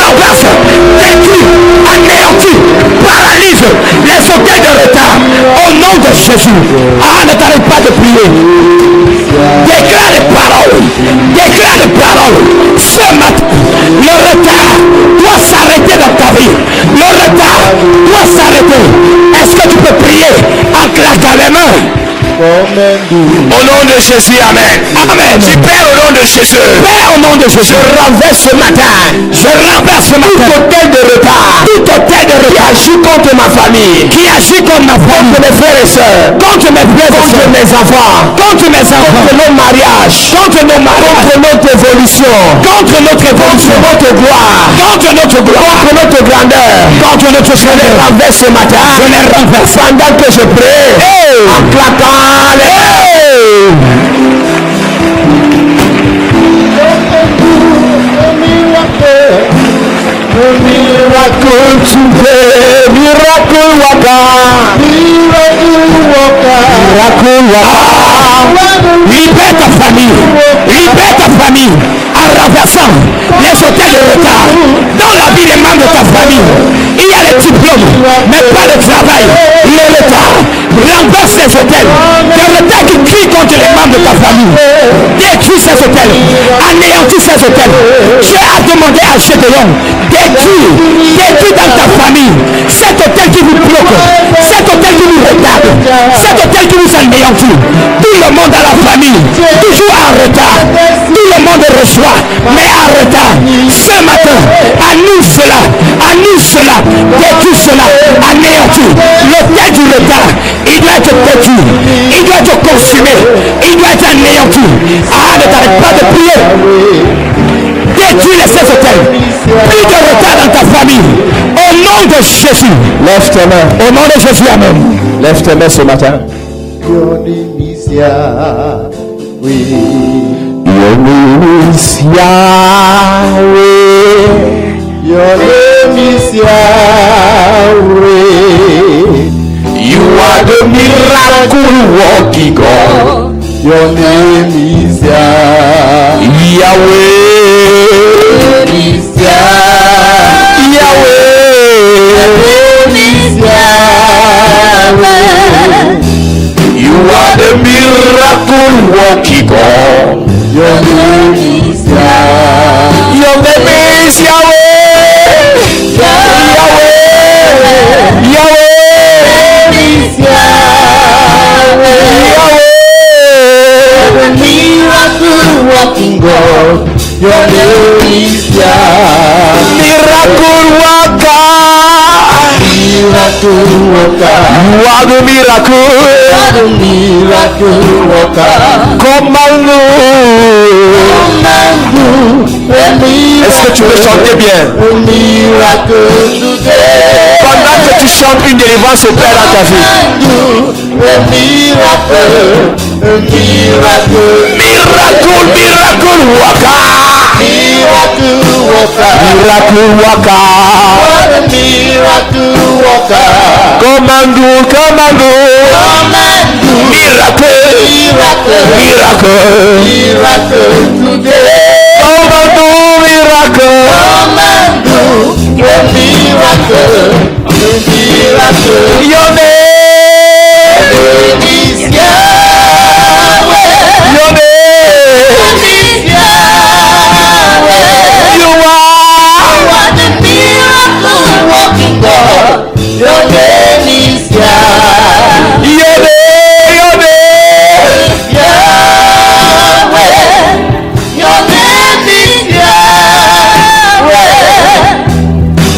remplace, détruis, anéantis, paralyse les hôtels de retard au nom de Jésus. Ah, ne t'arrête pas de prier. Déclare les paroles. Ce matin, le retard doit s'arrêter dans ta vie. Le retard doit s'arrêter. Est-ce que tu peux prier en claquant les mains? Au nom de Jésus, amen. Amen. Tu pères au nom de Jésus. Père au nom de Jésus. Je renverse ce matin. Tout hôtel de retard. Qui agit contre ma famille. Contre mes frères et sœurs. Contre mes enfants. Contre nos mariages. Contre notre évolution. Contre notre gloire. Contre notre grandeur. Je les renverse ce matin. Pendant que je prie. En claquant. Libère ta famille en renversant les hôtels de retard. Dans la vie des membres de ta famille, il y a les diplômes, mais pas le travail. Le retard. Renverse ces hôtels. Des retards qui crient contre les membres de ta famille. Détruis ces hôtels. Anéantis ces hôtels. Dieu a demandé à Gédéon, détruis dans ta famille cet hôtel qui vous bloque, cet hôtel qui vous retarde, cet hôtel qui vous anéantit. Tout le monde a la famille, toujours en retard. Tout le monde reçoit, mais en retard. Ce matin, annule cela, détruis cela, anéantis. L'hôtel du retard, il doit être détruit, il doit être consumé, il doit être anéanti. Ah, ne t'arrête pas de prier. Détruis les 16 hôtels. Plus de retard dans ta famille. Au nom de Jésus. Lève tes mains. Au nom de Jésus, amen. Lève tes mains ce matin. You are the miracle working God. Your name is Yahweh. You are the miracle working God. Your name is Yahweh. Your name is Yahweh. Working God, your name is Yahweh. Miracle worker. You are the miracle. Commande-nous. Est-ce que tu peux chanter bien? Pendant que tu chantes, une délivrance opère dans ta vie. Miracle worker. Commande-nous. Miracle today. Commande-nous miracle. Your name is Yahweh. Your name is Yahweh. You are the miracle working God. Your name is Yahweh. Your name is Yahweh. Your name is Yahweh.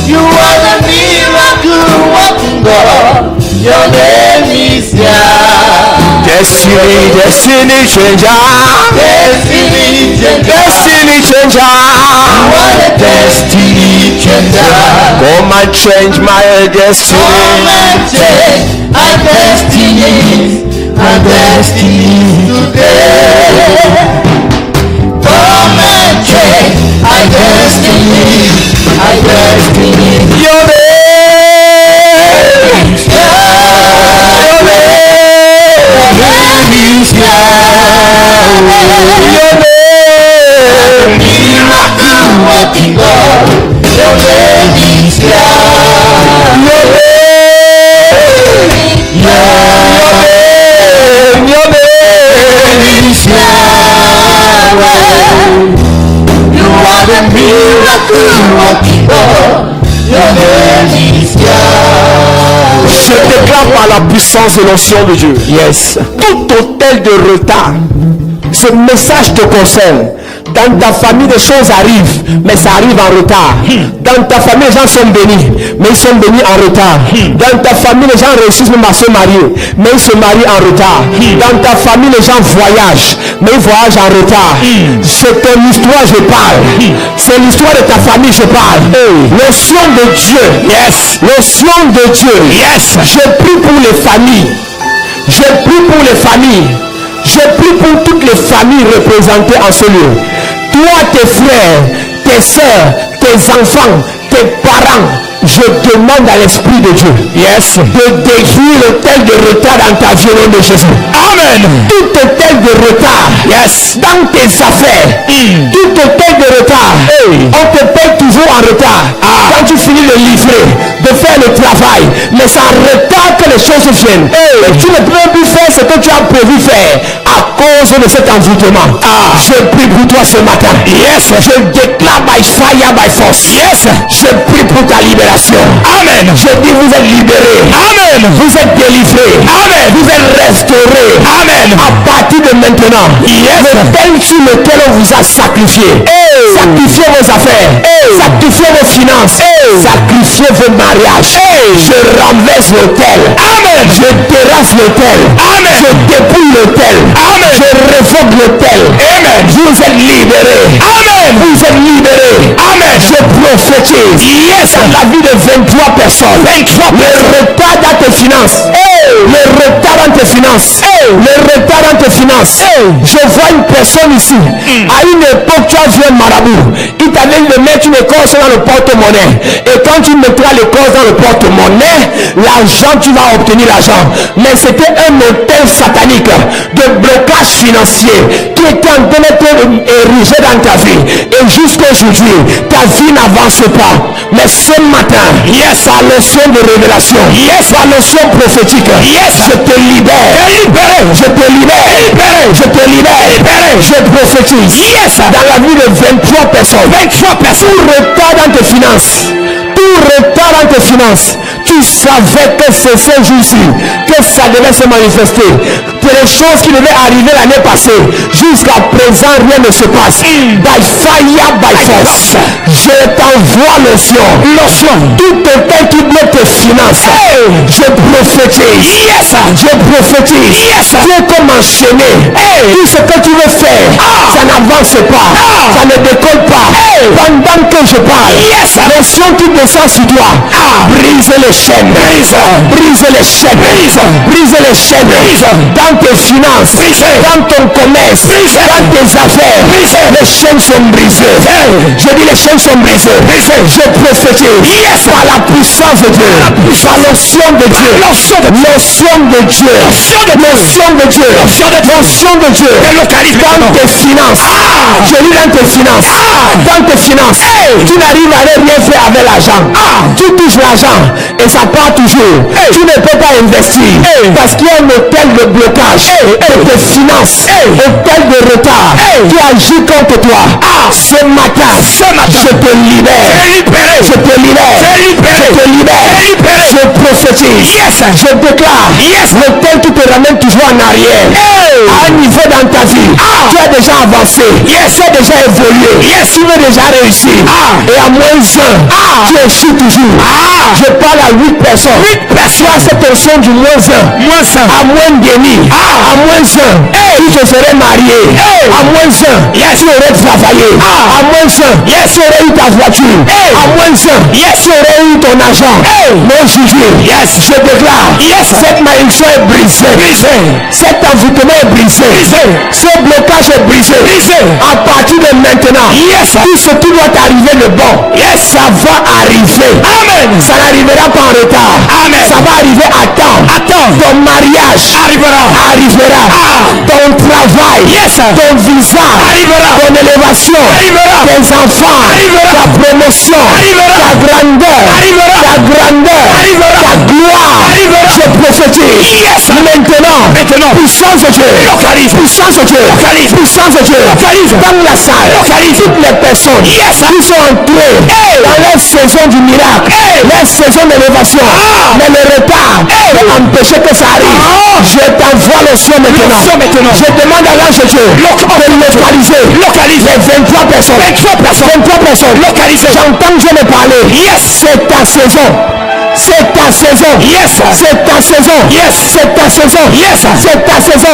You are the miracle working God. Your name is Yahweh. Destiny, destiny changer. Destiny changer. What a destiny changer. Come and change my destiny. Come and change our destiny. Our destiny today. Come and change our destiny. Our destiny. Your name. Working God, your name is Yahweh. Your name is Yahweh. You are the miracle working God, your name is Yahweh. Je déclare par la puissance et l'onction de Dieu. Yes. Tout hôtel de retard, ce message te concerne. Dans ta famille, des choses arrivent, mais ça arrive en retard. Dans ta famille, les gens sont bénis, mais ils sont bénis en retard. Dans ta famille, les gens réussissent même à se marier, mais ils se marient en retard. Dans ta famille, les gens voyagent, mais ils voyagent en retard. C'est ton histoire, je parle. C'est l'histoire de ta famille, je parle. L'onction de Dieu. Yes. L'onction de Dieu. Yes. Je prie pour les familles. Je prie pour les familles. Je prie pour toutes les familles représentées en ce lieu. Toi, tes frères, tes soeurs, tes enfants, tes parents, je demande à l'Esprit de Dieu, yes, de détruire l'autel de retard dans ta vie au nom de Jésus. Amen. Tout autel de retard, yes, dans tes affaires, tout autel de retard, on te paye toujours en retard. Quand tu finis de livrer, de faire le travail, mais c'est en retard que les choses viennent. Et tu ne peux plus faire ce que tu as prévu faire à cause de cet envoûtement. Je prie pour toi ce matin. Yes. Je déclare by fire, by force. Yes. Je prie pour ta libération. Amen. Je dis vous êtes libérés. Amen. Vous êtes délivrés. Amen. Vous êtes restaurés. Amen. À partir de maintenant, yes, le tel sur lequel on vous a sacrifié. Sacrifiez vos affaires. Sacrifiez vos finances. Sacrifiez vos mariages. Je renverse l'autel. Amen. Je terrasse l'autel. Amen. Je dépouille l'autel. Amen. Je révoque l'autel. Amen. Vous êtes libérés. Amen. Vous êtes libérés. Amen. Je prophétise. Yes. La vie de 23 personnes. 23 le retard dans tes finances. Le retard dans tes finances. Le retard dans tes finances. Je vois une personne ici. À une époque, tu as vu un marabout. Il t'avait de mettre une écorce dans le porte-monnaie. Et quand tu mettras l'écorce dans le porte-monnaie, l'argent, tu vas obtenir l'argent. Mais c'était un hôtel satanique de blocage financier qui était en train d'être érigé dans ta vie. Et jusqu'à aujourd'hui, ta vie n'avance pas. Mais ce matin, yes, par l'onction de révélation, yes, par l'onction prophétique, yes, je te libère. Je te libère. Je te libère. Je prophétise. Yes, dans la vie de 23 personnes. 23 personnes. Tout retard dans tes finances. Tout retard dans tes finances. Tu savais que c'est ce jour-ci que ça devait se manifester. Que les choses qui devaient arriver l'année passée, jusqu'à présent, rien ne se passe. By fire, by force. Je t'envoie l'onction. Tout autel qui bloque tes finances. Je prophétise. Yes. Je prophétise. Yes. Tu es comme enchaîné. Tout ce que tu veux faire, ça n'avance pas. Ça ne décolle pas. Pendant que je parle, l'onction qui descend sur toi, brise les chaînes. Brise les chaînes. Brise les chaînes. Dans tes finances, dans ton commerce, dans tes affaires, les chaînes sont brisées. Je dis les chaînes sont brisées. Je prophétise par la puissance de Dieu, par l'onction de Dieu, l'onction de Dieu, l'onction de Dieu, l'onction de Dieu, dans tes finances. Je dis dans tes finances, dans tes finances, tu n'arrives à rien faire avec l'argent. Tu touches l'argent et ça part toujours. Tu ne peux pas investir parce qu'il y a un hôtel de blocage de tes finances, hôtel de retard qui agit contre toi. Ce matin, je te libère. Je te libère. Je te libère. Je prophétise. Je déclare l'hôtel qui te ramène toujours en arrière. À un niveau dans ta vie, tu as déjà avancé. Tu as déjà évolué. Tu veux déjà réussir. Et à moins 1, tu échoues toujours. Je parle à 8 personnes. Tu as cette option du moins 1. À moins demi. À moins moins 1, tu te serais marié. À moins 1, tu aurais travaillé. À moins 1, tu aurais eu ta voiture. À moins 1, tu aurais eu ton argent. Mon Jésus, je déclare, cette malédiction est brisée. Cet envoûtement est brisé. Ce blocage est brisé. À partir de maintenant, tout ce qui doit arriver le bon, ça va arriver. Amen. Ça n'arrivera pas en retard. Amen. Ça va arriver à temps. Ton mariage arrivera. Ton travail, ton visa, ton élévation, tes enfants, ta promotion, ta grandeur, ta gloire. Je prophétise maintenant, puissance de Dieu, puissance de Dieu, dans la salle, toutes les personnes qui sont entrées dans leur saison du miracle, leur saison d'élévation, mais le retard peut empêcher que ça arrive. Je t'envoie le son maintenant. Je demande à l'ange de Dieu de localiser les 23 personnes. 23 personnes. J'entends Dieu me parler. C'est ta saison. C'est ta saison. C'est ta saison. C'est ta saison. C'est ta saison.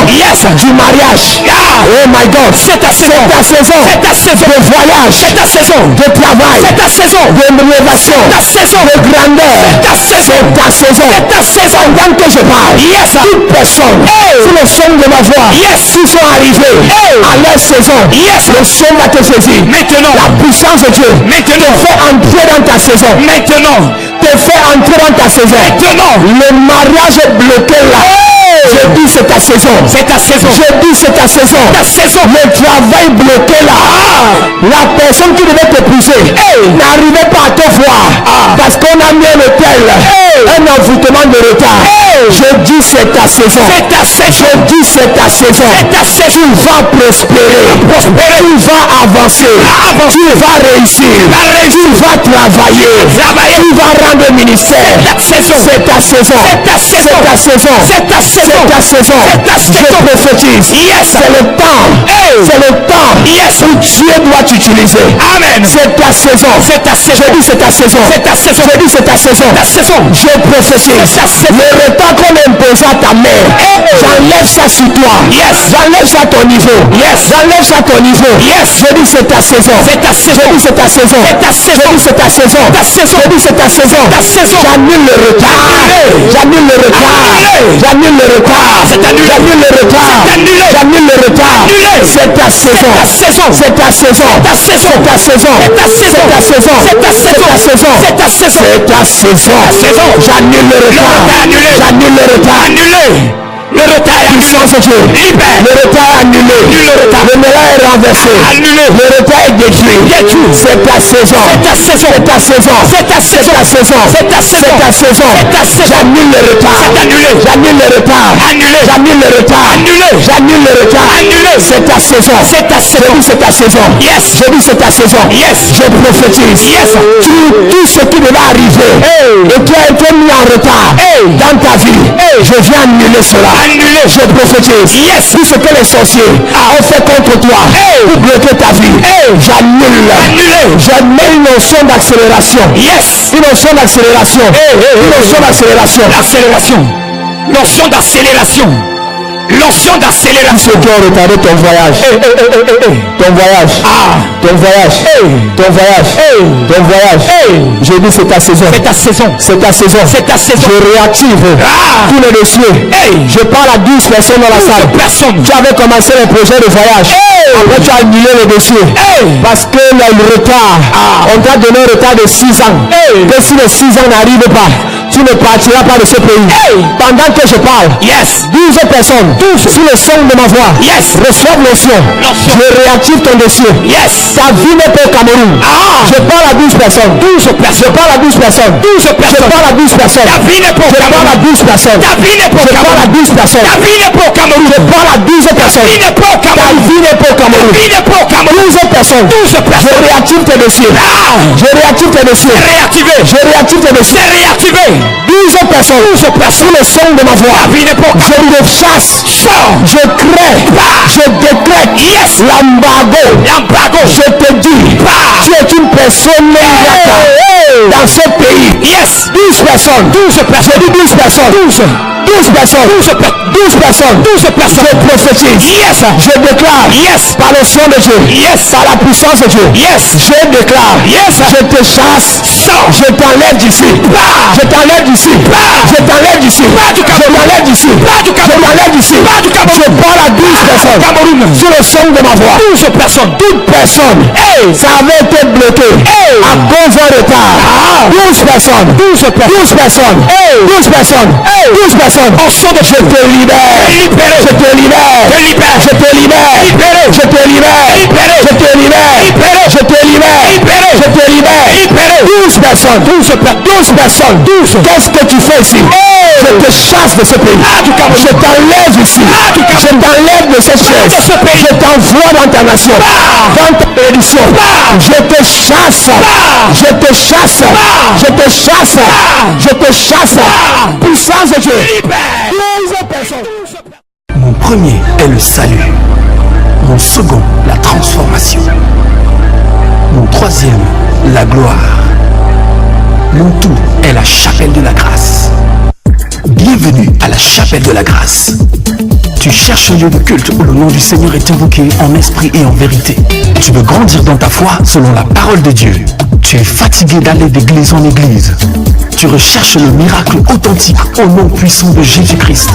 Du mariage. Oh my God. C'est ta saison. C'est ta saison. C'est ta saison. De voyage. C'est ta saison. De travail. C'est ta saison. D'élévation. C'est ta saison. De grandeur. C'est ta saison. C'est ta saison. Pendant que je parle, toute personne sous le son de ma voix qui sont arrivés à leur saison, le son va te saisir. Maintenant, la puissance de Dieu te fait entrer dans ta saison. Maintenant, te fait entrer dans ta saison. Maintenant, le mariage est bloqué là. Je dis c'est ta saison. C'est ta saison. Je dis c'est ta saison. Ta saison. Le travail bloqué là. La personne qui devait t'épouser n'arrivait pas à te voir parce qu'on a mis un hôtel, un envoûtement de retard. Je dis c'est ta saison. C'est ta saison. Je dis c'est ta saison. C'est ta saison. Tu vas prospérer. Tu vas avancer. Tu vas réussir. Tu vas travailler. Tu vas rendre ministère. C'est ta saison. C'est ta saison. C'est ta saison. C'est ta saison. C'est ta saison. Je prophétise. C'est le temps. C'est le temps où Dieu doit t'utiliser. Amen. C'est ta saison. C'est ta saison. Je dis c'est ta saison. C'est ta saison. Je dis c'est ta saison. Ta saison. Je prophétise. Le retard qu'on impose à ta mère, j'enlève ça sur toi. J'enlève ça à ton niveau. J'enlève ça à ton niveau. Je dis c'est ta saison. C'est ta saison. Je dis c'est ta saison. C'est ta saison. Je dis c'est ta saison. Ta saison. Je dis c'est ta saison. Ta saison. J'annule le retard. J'annule le retard. J'annule le retard. J'annule le retard. J'annule le retard. C'est ta saison. C'est ta saison. C'est ta saison. C'est ta saison. C'est ta saison. C'est ta saison. C'est ta saison. C'est ta saison. C'est ta saison. J'annule le retard. J'annule le retard. Le retard est puissance de Dieu. Le retard est annulé. Le mélange est renversé. Le retard est détruit. C'est ta saison. C'est ta saison. C'est ta saison. C'est ta saison. C'est ta saison. C'est ta saison. C'est ta saison. J'annule le retard. J'annule le retard. J'annule le retard. J'annule le retard. C'est ta saison. C'est ta saison. Je dis c'est ta saison. Je dis c'est ta saison. Je prophétise. Tout ce qui devait arriver et qui a été mis en retard dans ta vie, je viens annuler cela. Je prophétise. Tout ce que les sorciers ont fait contre toi pour bloquer ta vie, j'annule. Je mets une notion d'accélération. Une notion d'accélération. Une notion d'accélération. Notion d'accélération. L'onction d'accélération. Ceux qui ont retardé ton voyage. Ton voyage. Ton voyage. Ton voyage. Ton voyage. Je dis c'est ta saison. C'est ta saison. C'est ta saison. C'est ta saison. Je réactive tous les dossiers. Je parle à 12 personnes dans la salle. Tu avais commencé le projet de voyage. Après tu as annulé le dossier. Parce que il y a eu retard. On t'a donné un retard de 6 ans. Que si les 6 ans n'arrivent pas, tu ne partiras pas de ce pays. Pendant que je parle, 12 personnes, sous le son de ma voix, reçoivent l'onction. Je réactive ton dossier. Ta vie n'est pas au Cameroun. Je parle à 12 personnes. Je parle à 12 personnes. Je parle à 12 personnes. Ta vie n'est pas au Cameroun. Je parle à 12 personnes. Ta vie n'est pas au Cameroun. Je parle à 12 personnes. Ta vie n'est pas au Cameroun. Je parle à 12 personnes. Ta vie n'est pas au Cameroun. Ta vie n'est pas au Cameroun. Ta vie n'est pas au Cameroun. 12 personnes. Je réactive tes dossiers. Je réactive tes dossiers. Je réactive tes dossiers. 12 personnes. Sous le son de ma voix. Je le chasse. Je crée. Je décrète. L'embargo. Je te dis. Tu es une personne ingrate. dans ce pays. Yes. 12 personnes. 12 personnes. J'ai dit 12 personnes. 12 personnes. 12 personnes. 12 personnes. Je prophétise. Yes. Je déclare. Yes. Par le sang de Dieu. Yes. Par la puissance de Dieu. Yes. Je déclare. Yes. Je te chasse. Je t'enlève d'ici. Je t'enlève d'ici. Je t'enlève d'ici. Je t'enlève d'ici. Je t'enlève d'ici. Je parle à 12 personnes. Sur le son de ma voix. 12 personnes. Toute personne. Ça avait été bloqué. À cause d'un retard. 12 personnes. 12 personnes. 12 personnes. 12 personnes. Je te libère. Je te libère. Je te libère. Je te libère. Je te libère. Je te libère. Je te libère. 12 personnes. 12 personnes. 12. Qu'est-ce que tu fais ici? Je te chasse de ce pays. Je t'enlève ici. Je t'enlève de cette chaise. Je t'envoie dans ta nation. Dans ta bénédiction. Je te chasse. Je te chasse. Je te chasse. Je te chasse. Puissance de Dieu. 12 personnes. Mon premier est le salut. Mon second, la transformation. Mon troisième, la gloire. Mon tout est la chapelle de la grâce. Bienvenue à la chapelle de la grâce. Tu cherches un lieu de culte où le nom du Seigneur est invoqué en esprit et en vérité. Tu veux grandir dans ta foi selon la parole de Dieu. Tu es fatigué d'aller d'église en église. Tu recherches le miracle authentique au nom puissant de Jésus-Christ.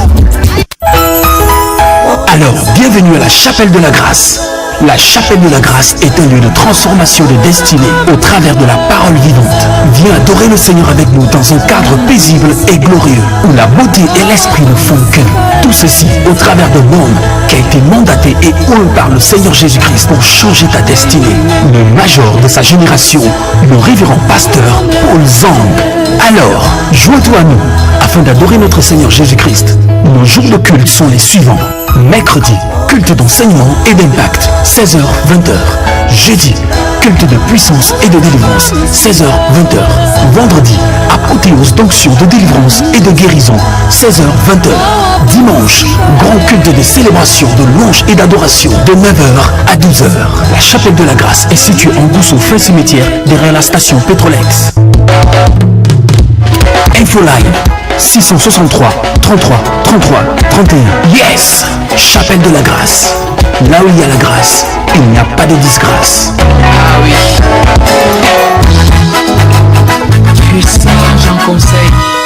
Alors, bienvenue à la chapelle de la grâce. La chapelle de la grâce est un lieu de transformation de destinée au travers de la parole vivante. Viens adorer le Seigneur avec nous dans un cadre paisible et glorieux où la beauté et l'esprit ne font qu'un. Tout ceci au travers d'un homme qui a été mandaté et oint par le Seigneur Jésus-Christ pour changer ta destinée. Le major de sa génération, le révérend pasteur Paul Zang. Alors, joins-toi à nous afin d'adorer notre Seigneur Jésus-Christ. Nos jours de culte sont les suivants. Mercredi, culte d'enseignement et d'impact, 16h-20h. Jeudi, culte de puissance et de délivrance, 16h-20h. Vendredi, apothéose d'onction de délivrance et de guérison, 16h-20h. Dimanche, grand culte de célébration, de louange et d'adoration, de 9h à 12h. La chapelle de la grâce est située en Goussot, fin cimetière, derrière la station Pétrolex. Infoline 663 33 33 31. Yes! Chapelle de la grâce. Là où il y a la grâce, il n'y a pas de disgrâce. Ah oui. Puissant, j'en conseille.